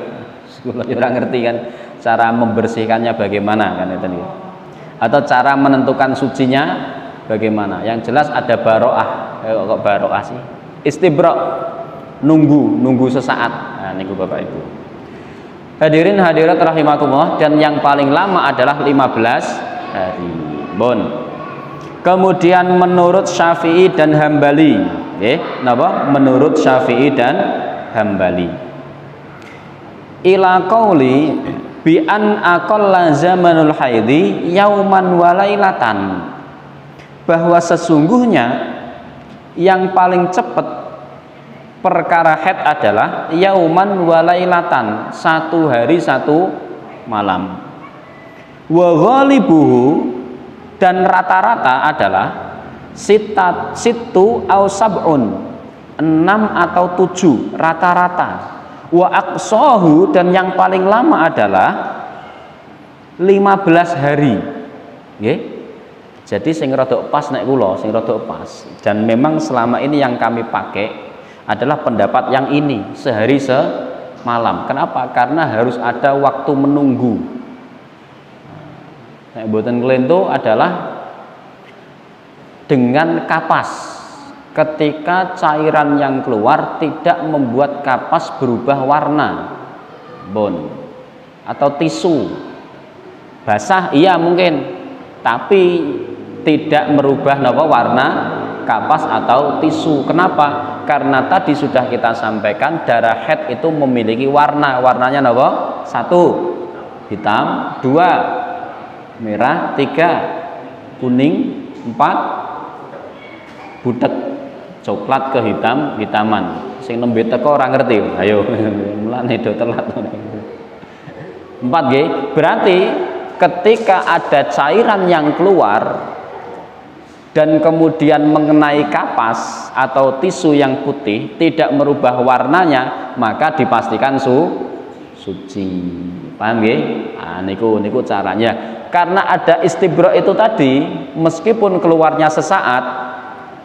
Kula ora ngerti kan. cara membersihkannya bagaimana kan itu nih. Atau cara menentukan sucinya bagaimana. Yang jelas ada baroah. Kok baroah sih? Istibra, nunggu sesaat. Nah, niku Bapak Ibu. Hadirin hadirat rahimakumullah, dan yang paling lama adalah 15 hari. Bon. Kemudian menurut Syafi'i dan Hambali, napa? Menurut Syafi'i dan Hambali. Ila qauli bi an aqalla zamanul haidhi yauman wa lailatan, bahwa sesungguhnya yang paling cepat perkara haid adalah yauman wa lailatan, 1 hari 1 malam. Wa ghalibuhu, dan rata-rata adalah situ au sab'un, 6 atau 7 rata-rata. Wa aqsahu, dan yang paling lama adalah 15 hari. Nggih. Jadi sing rada pas nek kula, sing rada pas. Dan memang selama ini yang kami pakai adalah pendapat yang ini, sehari semalam. Kenapa? Karena harus ada waktu menunggu. Nek mboten klento adalah dengan kapas. Ketika cairan yang keluar tidak membuat kapas berubah warna, bon, atau tisu basah iya mungkin, tapi tidak merubah warna kapas atau tisu. Kenapa? Karena tadi sudah kita sampaikan darah haid itu memiliki warnanya 1 hitam, 2 merah, 3 kuning, 4 butek coklat ke hitaman. Sing nembe teko ora ngerti. Ayo mulane do telat. 4 nggih. Berarti ketika ada cairan yang keluar dan kemudian mengenai kapas atau tisu yang putih tidak merubah warnanya, maka dipastikan suci. Paham nggih? Ah niku caranya. Karena ada istibra itu tadi, meskipun keluarnya sesaat,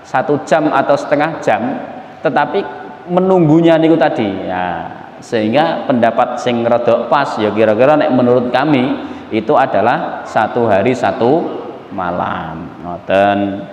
1 jam atau setengah jam, tetapi menunggunya niku tadi ya, sehingga pendapat sing rada pas ya kira-kira nek menurut kami itu adalah 1 hari 1 malam. Ngoten.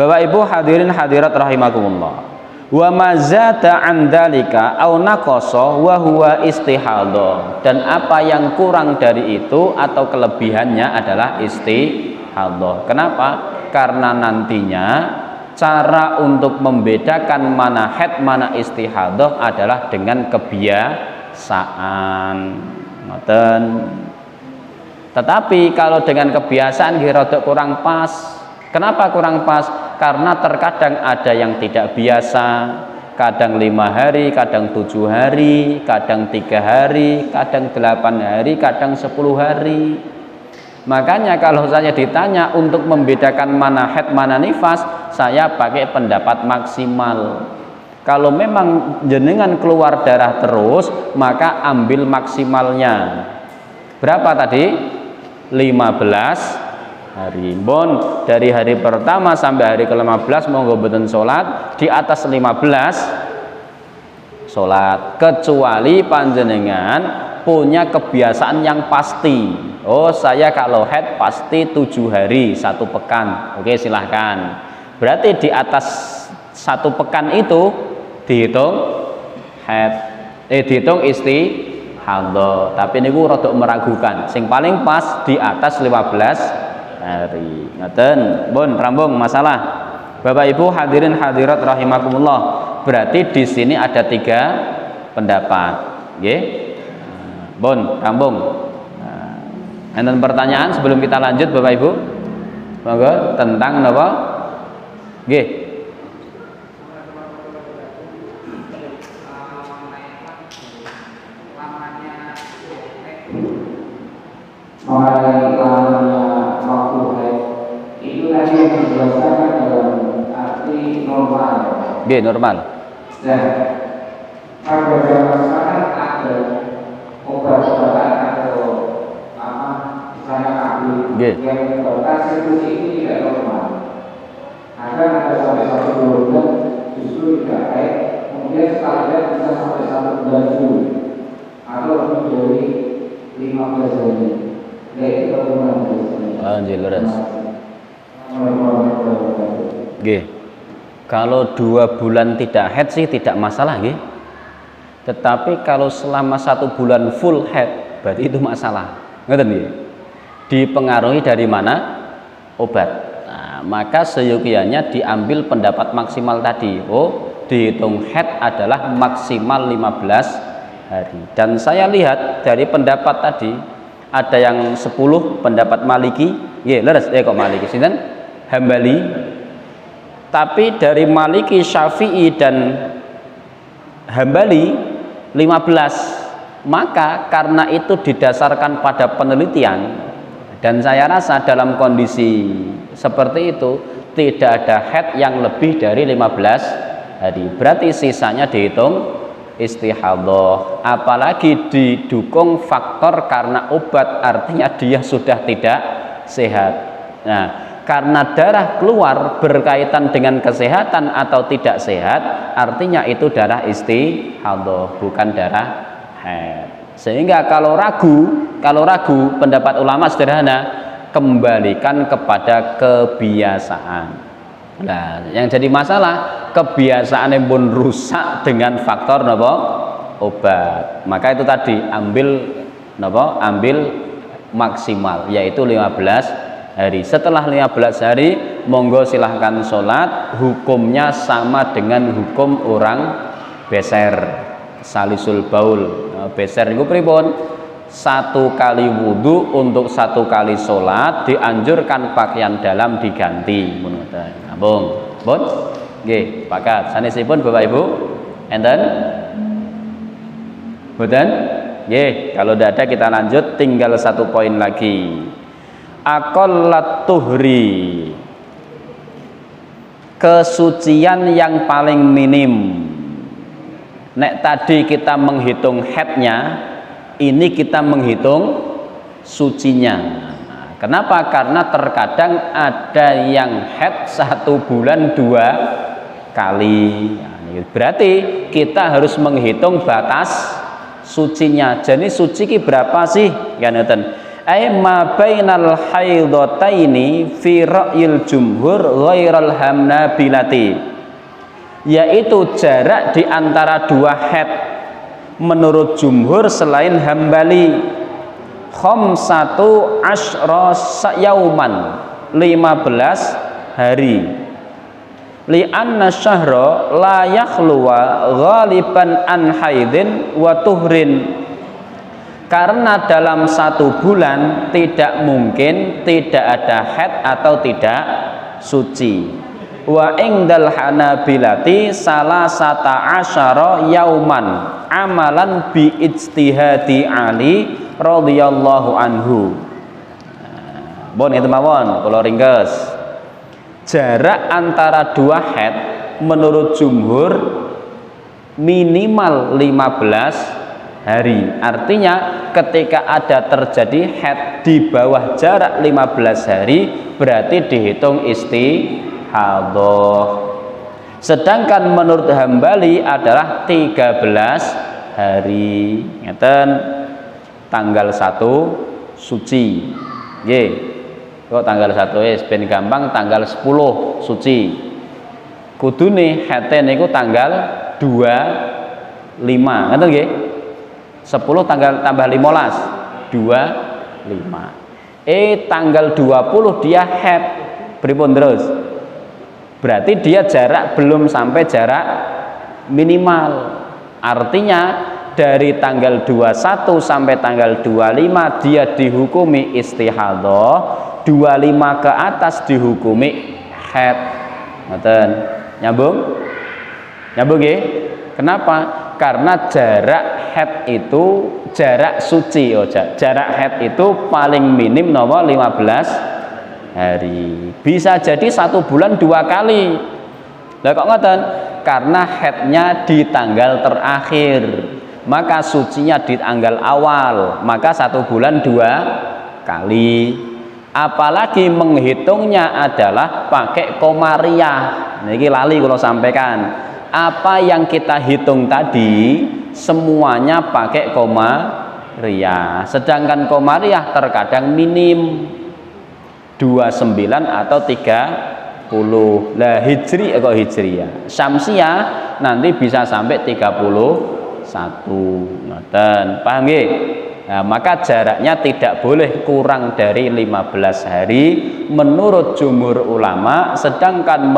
Bapak Ibu hadirin hadirat rahimakumullah. Wa mazata an dzalika au naqasa wa huwa istihadha, dan apa yang kurang dari itu atau kelebihannya adalah istihadha. Kenapa? Karena nantinya cara untuk membedakan mana haid mana istihadhah adalah dengan kebiasaan. Ngoten. Tetapi kalau dengan kebiasaan rada kurang pas. Kenapa kurang pas? Karena terkadang ada yang tidak biasa, kadang 5 hari, kadang 7 hari, kadang 3 hari, kadang 8 hari, kadang 10 hari. Makanya kalau saya ditanya untuk membedakan mana haid mana nifas, saya pakai pendapat maksimal. Kalau memang jenengan keluar darah terus, maka ambil maksimalnya. Berapa tadi? 15 hari. Bon, dari hari pertama sampai hari ke-15 monggo boten salat, di atas 15 salat, kecuali panjenengan punya kebiasaan yang pasti. Oh, saya kalau haid pasti 7 hari 1 pekan. Oke, silahkan. Berarti di atas 1 pekan itu dihitung haid, dihitung istihadhah. Tapi niku rada meragukan. Sing paling pas di atas 15 hari. Ngoten. Bon, rambung masalah. Bapak Ibu hadirin hadirat rahimakumullah. Berarti di sini ada 3 pendapat. Nggih. Bon, rambung. Enten pertanyaan sebelum kita lanjut Bapak Ibu? Monggo tentang napa? Nggih.
Itu tadi yang dijelaskan dalam arti normal.
Nggih, normal.
Nah, pada zaman sekarang ada obat-obatan atau apa misalnya kabel yang menyebabkan sirkulasi ini tidak normal. Ada sampai 1 bulan justru tidak baik, kemudian setelahnya bisa sampai 1 bulan dulu atau lebih dari 15 hari. Itu
jelas. Nggih. Kalau 2 bulan tidak haid sih tidak masalah nggih. Tetapi kalau selama 1 bulan full haid berarti itu masalah. Ngoten nggih. Dipengaruhi dari mana? Obat. Nah, maka seyogianya diambil pendapat maksimal tadi. Oh, dihitung haid adalah maksimal 15 hari. Dan saya lihat dari pendapat tadi ada yang 10 pendapat Maliki. Nggih, leres kok Maliki sinten? Hambali. Tapi dari Maliki, Syafi'i dan Hambali 15. Maka karena itu didasarkan pada penelitian, dan saya rasa dalam kondisi seperti itu tidak ada haid yang lebih dari 15 hari. Berarti sisanya dihitung istihadhah. Apalagi didukung faktor karena obat, artinya dia sudah tidak sehat. Nah, karena darah keluar berkaitan dengan kesehatan atau tidak sehat, artinya itu darah istihadhah, bukan darah haid. Sehingga kalau ragu pendapat ulama sederhana, kembalikan kepada kebiasaan. Nah, yang jadi masalah kebiasaan yang pun rusak dengan faktor napa? Obat. Maka itu tadi ambil maksimal, yaitu 15 hari. Setelah 15 hari monggo silahkan sholat, hukumnya sama dengan hukum orang beser, salisul baul. Beser itu pripun? 1 kali wudhu untuk 1 kali sholat, dianjurkan pakaian dalam diganti. Nabung, bon? Nggih, pakat. Sanesipun Bapak Ibu, enten? Boten? Nggih, kalau tidak ada kita lanjut, tinggal 1 poin lagi. Aqallat tuhri, kesucian yang paling minim. Nek tadi kita menghitung haidnya, ini kita menghitung sucinya. Kenapa? Karena terkadang ada yang haid 1 bulan 2 kali. Berarti kita harus menghitung batas sucinya. Jadi suci ki berapa sih? Ya neten. Ai ma bainal haidataini fi ra'yil jumhur ghairal hamnabilati, yaitu jarak di antara 2 haid menurut jumhur selain Hambali. Khamsatu asyra yauman, 15 hari. Li anna syahra la yakhluwa ghaliban an haidin wa tuhrin, karena dalam 1 bulan tidak mungkin tidak ada haid atau tidak suci. Wa ingdal hanabilati salasata asyara yauman amalan bi ijtihadi Ali radhiyallahu anhu. Bon itu mawon kula ringkes. Jarak antara 2 haid menurut jumhur minimal 15 hari. Artinya ketika ada terjadi haid di bawah jarak 15 hari berarti dihitung istihadhah. Sedangkan menurut Hambali adalah 13 hari. Ngeten, tanggal 1 suci. Nggih. Kok tanggal 1 wis ben gampang, tanggal 10 suci. Kudune haite niku tanggal 25. Ngoten nggih? 10 tanggal tambah 15 25. Tanggal 20 dia haid. Pripun terus? Berarti dia jarak belum sampai jarak minimal. Artinya dari tanggal 21 sampai tanggal 25 dia dihukumi istihadhah, 25 ke atas dihukumi haid. Ngoten. Nyambung? Nyambung nggih? Kenapa? Karena jarak haid itu jarak suci, jarak haid itu paling minim nomor 15 hari. Bisa jadi 1 bulan 2 kali. Lah kok ngoten? Karena haidnya di tanggal terakhir, maka sucinya di tanggal awal, maka 1 bulan 2 kali. Apalagi menghitungnya adalah pakai komariah. Niki lali kalau sampaikan. Apa yang kita hitung tadi semuanya pakai Sedangkan Qamariyah terkadang minim 29 atau 30. Lah Hijri kok Hijriyah. Syamsiyah nanti bisa sampai 31. Ngoten. Paham nggih? Nah, maka jaraknya tidak boleh kurang dari 15 hari menurut jumhur ulama, sedangkan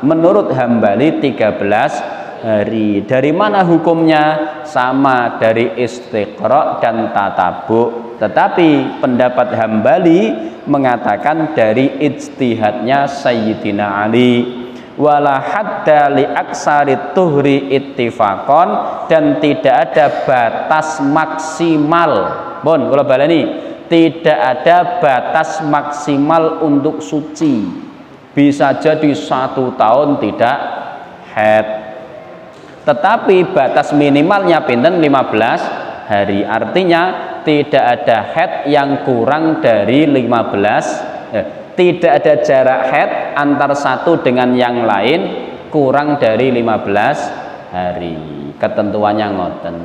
menurut Hambali 13 hari. Dari mana hukumnya? Sama dari istiqra dan tatabu. Tetapi pendapat Hambali mengatakan dari ijtihadnya Sayyidina Ali. Wala hadda li aksari tuhri ittifaqon, dan tidak ada batas maksimal. Bon, kula baleni, tidak ada batas maksimal untuk suci. Bisa jadi 1 tahun tidak haid. Tetapi batas minimalnya pinten 15 hari. Artinya tidak ada haid yang kurang dari 15 tidak ada jarak haid antar satu dengan yang lain kurang dari 15 hari. Ketentuannya ngoten.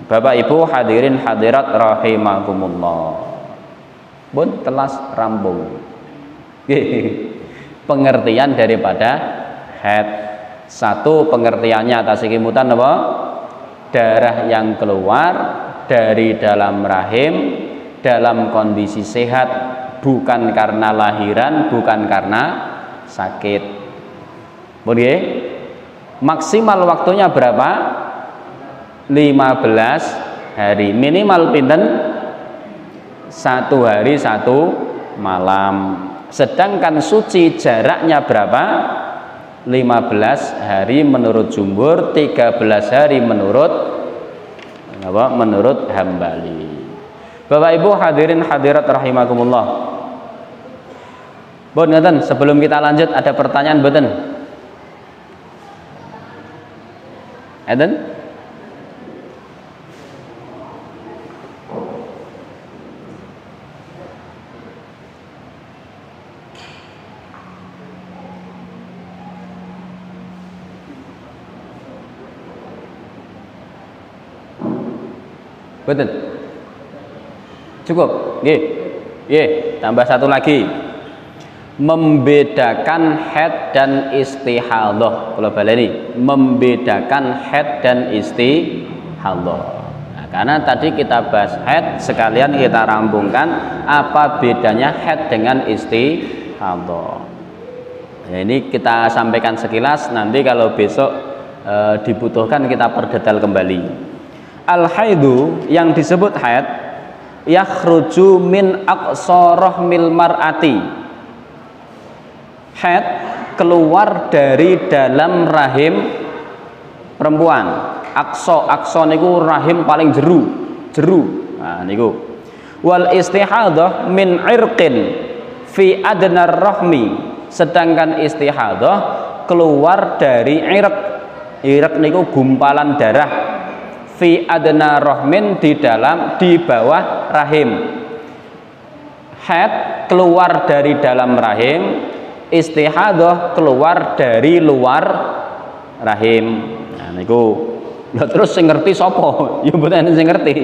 Bapak Ibu hadirin hadirat rahimakumullah. Bun telas rambung. Pengertian daripada haid. Satu, pengertiannya atas kimutan apa? Darah yang keluar dari dalam rahim dalam kondisi sehat, bukan karena lahiran, bukan karena sakit. Boleh? Maksimal waktunya berapa? 15 hari. Minimal pinten? 1 hari 1 malam. Sedangkan suci jaraknya berapa? 15 hari menurut jumhur, 13 hari menurut Hambali. Bapak Ibu hadirin hadirat rahimakumullah. Bon, ngeten, sebelum kita lanjut ada pertanyaan mboten? Eden? Mboten? Cukup? Nggih. Nggih, tambah satu lagi. Membedakan haid dan istihadah. Kalau baleni, membedakan haid dan istihadah. Nah, karena tadi kita bahas haid, sekalian kita rampungkan apa bedanya haid dengan istihadah. Nah, ini kita sampaikan sekilas, nanti kalau besok dibutuhkan kita perdetail kembali. Al-haidu yang disebut haid yakhruju min aqsa rahmil mar'ati. Haid keluar dari dalam rahim perempuan. Aqsa niku rahim paling jeru. Nah niku. Wal istihadah min irqin fi adnar rahmi. Sedangkan istihadah keluar dari irq. Irq niku gumpalan darah. Fi adna rahmin di bawah rahim. Haid keluar dari dalam rahim, istihadah keluar dari luar rahim. Nah niku. Lah terus sing ngerti sapa? Ya mboten sing ngerti.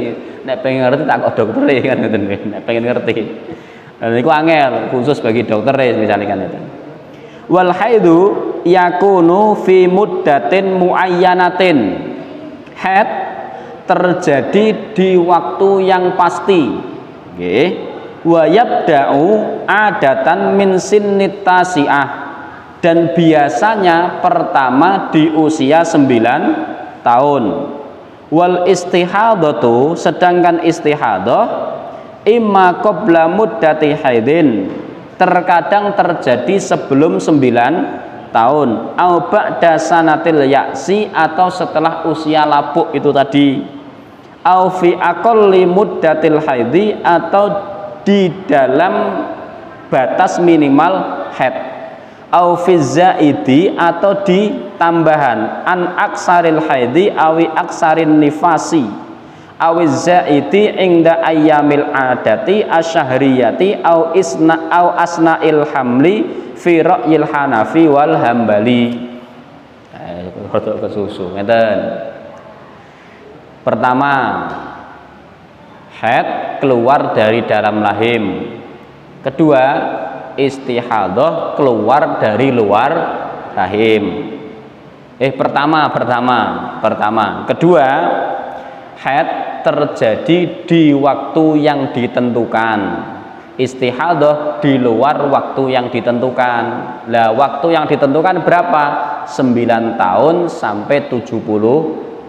Nek pengen ngerti tak kok doktere kan ngoten. Nek pengen ngerti. Lah niku angel khusus bagi dokter misalnya kan itu. Wal haidu yakunu fi muddatin muayyanatin. Haid terjadi di waktu yang pasti. Nggih. Wa yabda'u adatan min sinnit tasi'ah, dan biasanya pertama di usia 9 tahun. Wal istihadatu, sedangkan istihadah imma qabla muddati haidin, terkadang terjadi sebelum 9 tahun, au ba'da sanatil ya'si, atau setelah usia lapuk itu tadi, au fi aqalli muddatil haidi, atau di dalam batas minimal haid, au fi zaidi, atau di tambahan, an aksaril haidi awi aksarin nifasi, awi zaidi ingda ayyamil adati asyahriyati au asnail hamli fi ra'yil hanafi wal hambali. Rodok kesusu ngeten. Pertama, haid keluar dari dalam rahim. Kedua, istihadah keluar dari luar rahim. Pertama. Kedua, haid terjadi di waktu yang ditentukan. Istihadah di luar waktu yang ditentukan. Lah, waktu yang ditentukan berapa? 9 tahun sampai 70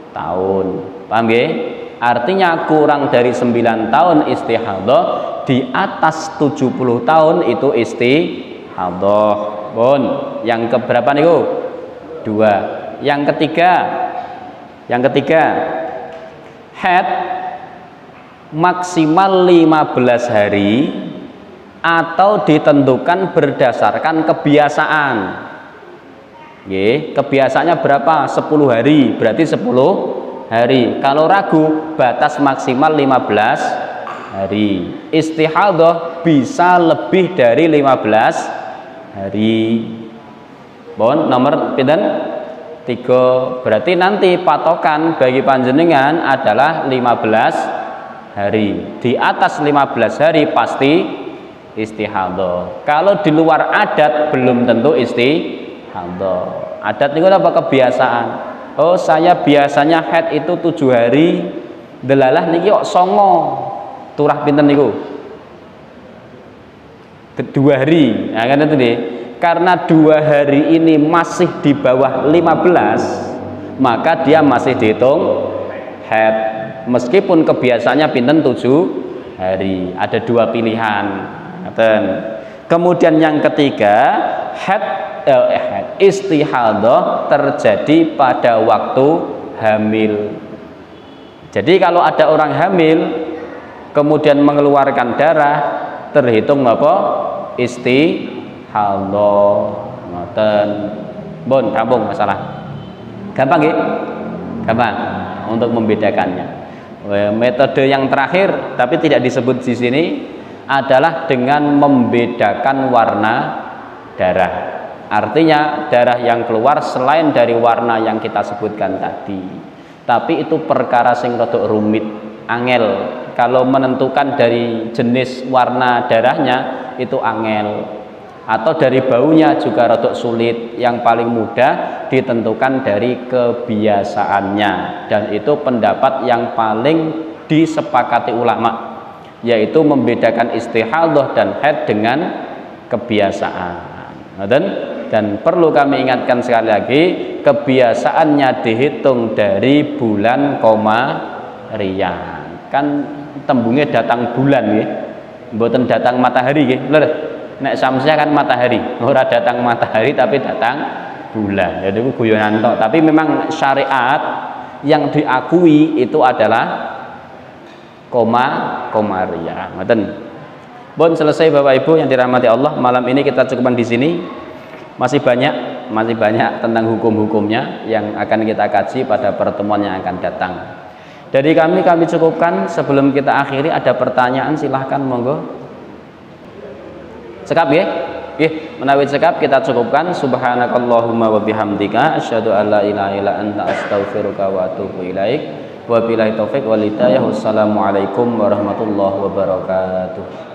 tahun. Paham ya? Artinya kurang dari 9 tahun istihadah, di atas 70 tahun itu istihadah. Bon, yang keberapa niku? 2. Yang ketiga, haid maksimal 15 hari atau ditentukan berdasarkan kebiasaan. Kebiasaannya berapa? 10 hari, berarti 10 hari. Kalau ragu, batas maksimal 15 hari. Istihadah bisa lebih dari 15 hari. Bon, nomor pinten? 3. Berarti nanti patokan bagi panjenengan adalah 15 hari. Di atas 15 hari pasti istihadah. Kalau di luar adat belum tentu istihadah. Adat itu apa? Kebiasaan. Oh, saya biasanya haid itu 7 hari. Delalah niki kok 9. Turah pinten niku? 2 hari. Nah, kan itu deh. Karena 2 hari ini masih di bawah 15, maka dia masih dihitung haid. Meskipun kebiasaannya pinten 7 hari. Ada 2 pilihan. Kemudian yang ketiga, haid istihadah terjadi pada waktu hamil. Jadi kalau ada orang hamil kemudian mengeluarkan darah, terhitung apa? Istihadah. Ngoten. Bon, rampung masalah. Gampang nggih? Gampang untuk membedakannya. Metode yang terakhir tapi tidak disebut di sini adalah dengan membedakan warna darah. Artinya darah yang keluar selain dari warna yang kita sebutkan tadi. Tapi itu perkara sing rada rumit, angel. Kalau menentukan dari jenis warna darahnya itu angel. Atau dari baunya juga rada sulit. Yang paling mudah ditentukan dari kebiasaannya. Dan itu pendapat yang paling disepakati ulama, yaitu membedakan istihadah dan haid dengan kebiasaan. Dan perlu kami ingatkan sekali lagi, kebiasaannya dihitung dari bulan Komariah. Kan tembungnya datang bulan nggih, mboten datang matahari nggih. Lho, nek Syamsiah kan matahari, ora datang matahari tapi datang bulan. Jadi itu guyonan tok, tapi memang syariat yang diakui itu adalah Komariah. Ngoten. Bon, selesai Bapak Ibu yang dirahmati Allah. Malam ini kita cukupkan di sini. Masih banyak tentang hukum-hukumnya yang akan kita kaji pada pertemuan yang akan datang. Dari kami cukupkan. Sebelum kita akhiri, ada pertanyaan silahkan, monggo. Cekap ya? Menawi cekap kita cukupkan. Subhanakallahumma wa bihamdika asyhadu an la ilaha illa anta astaghfiruka wa atubu ilaik. Wabillahi taufik wal hidayah. Wassalamualaikum warahmatullahi wabarakatuh.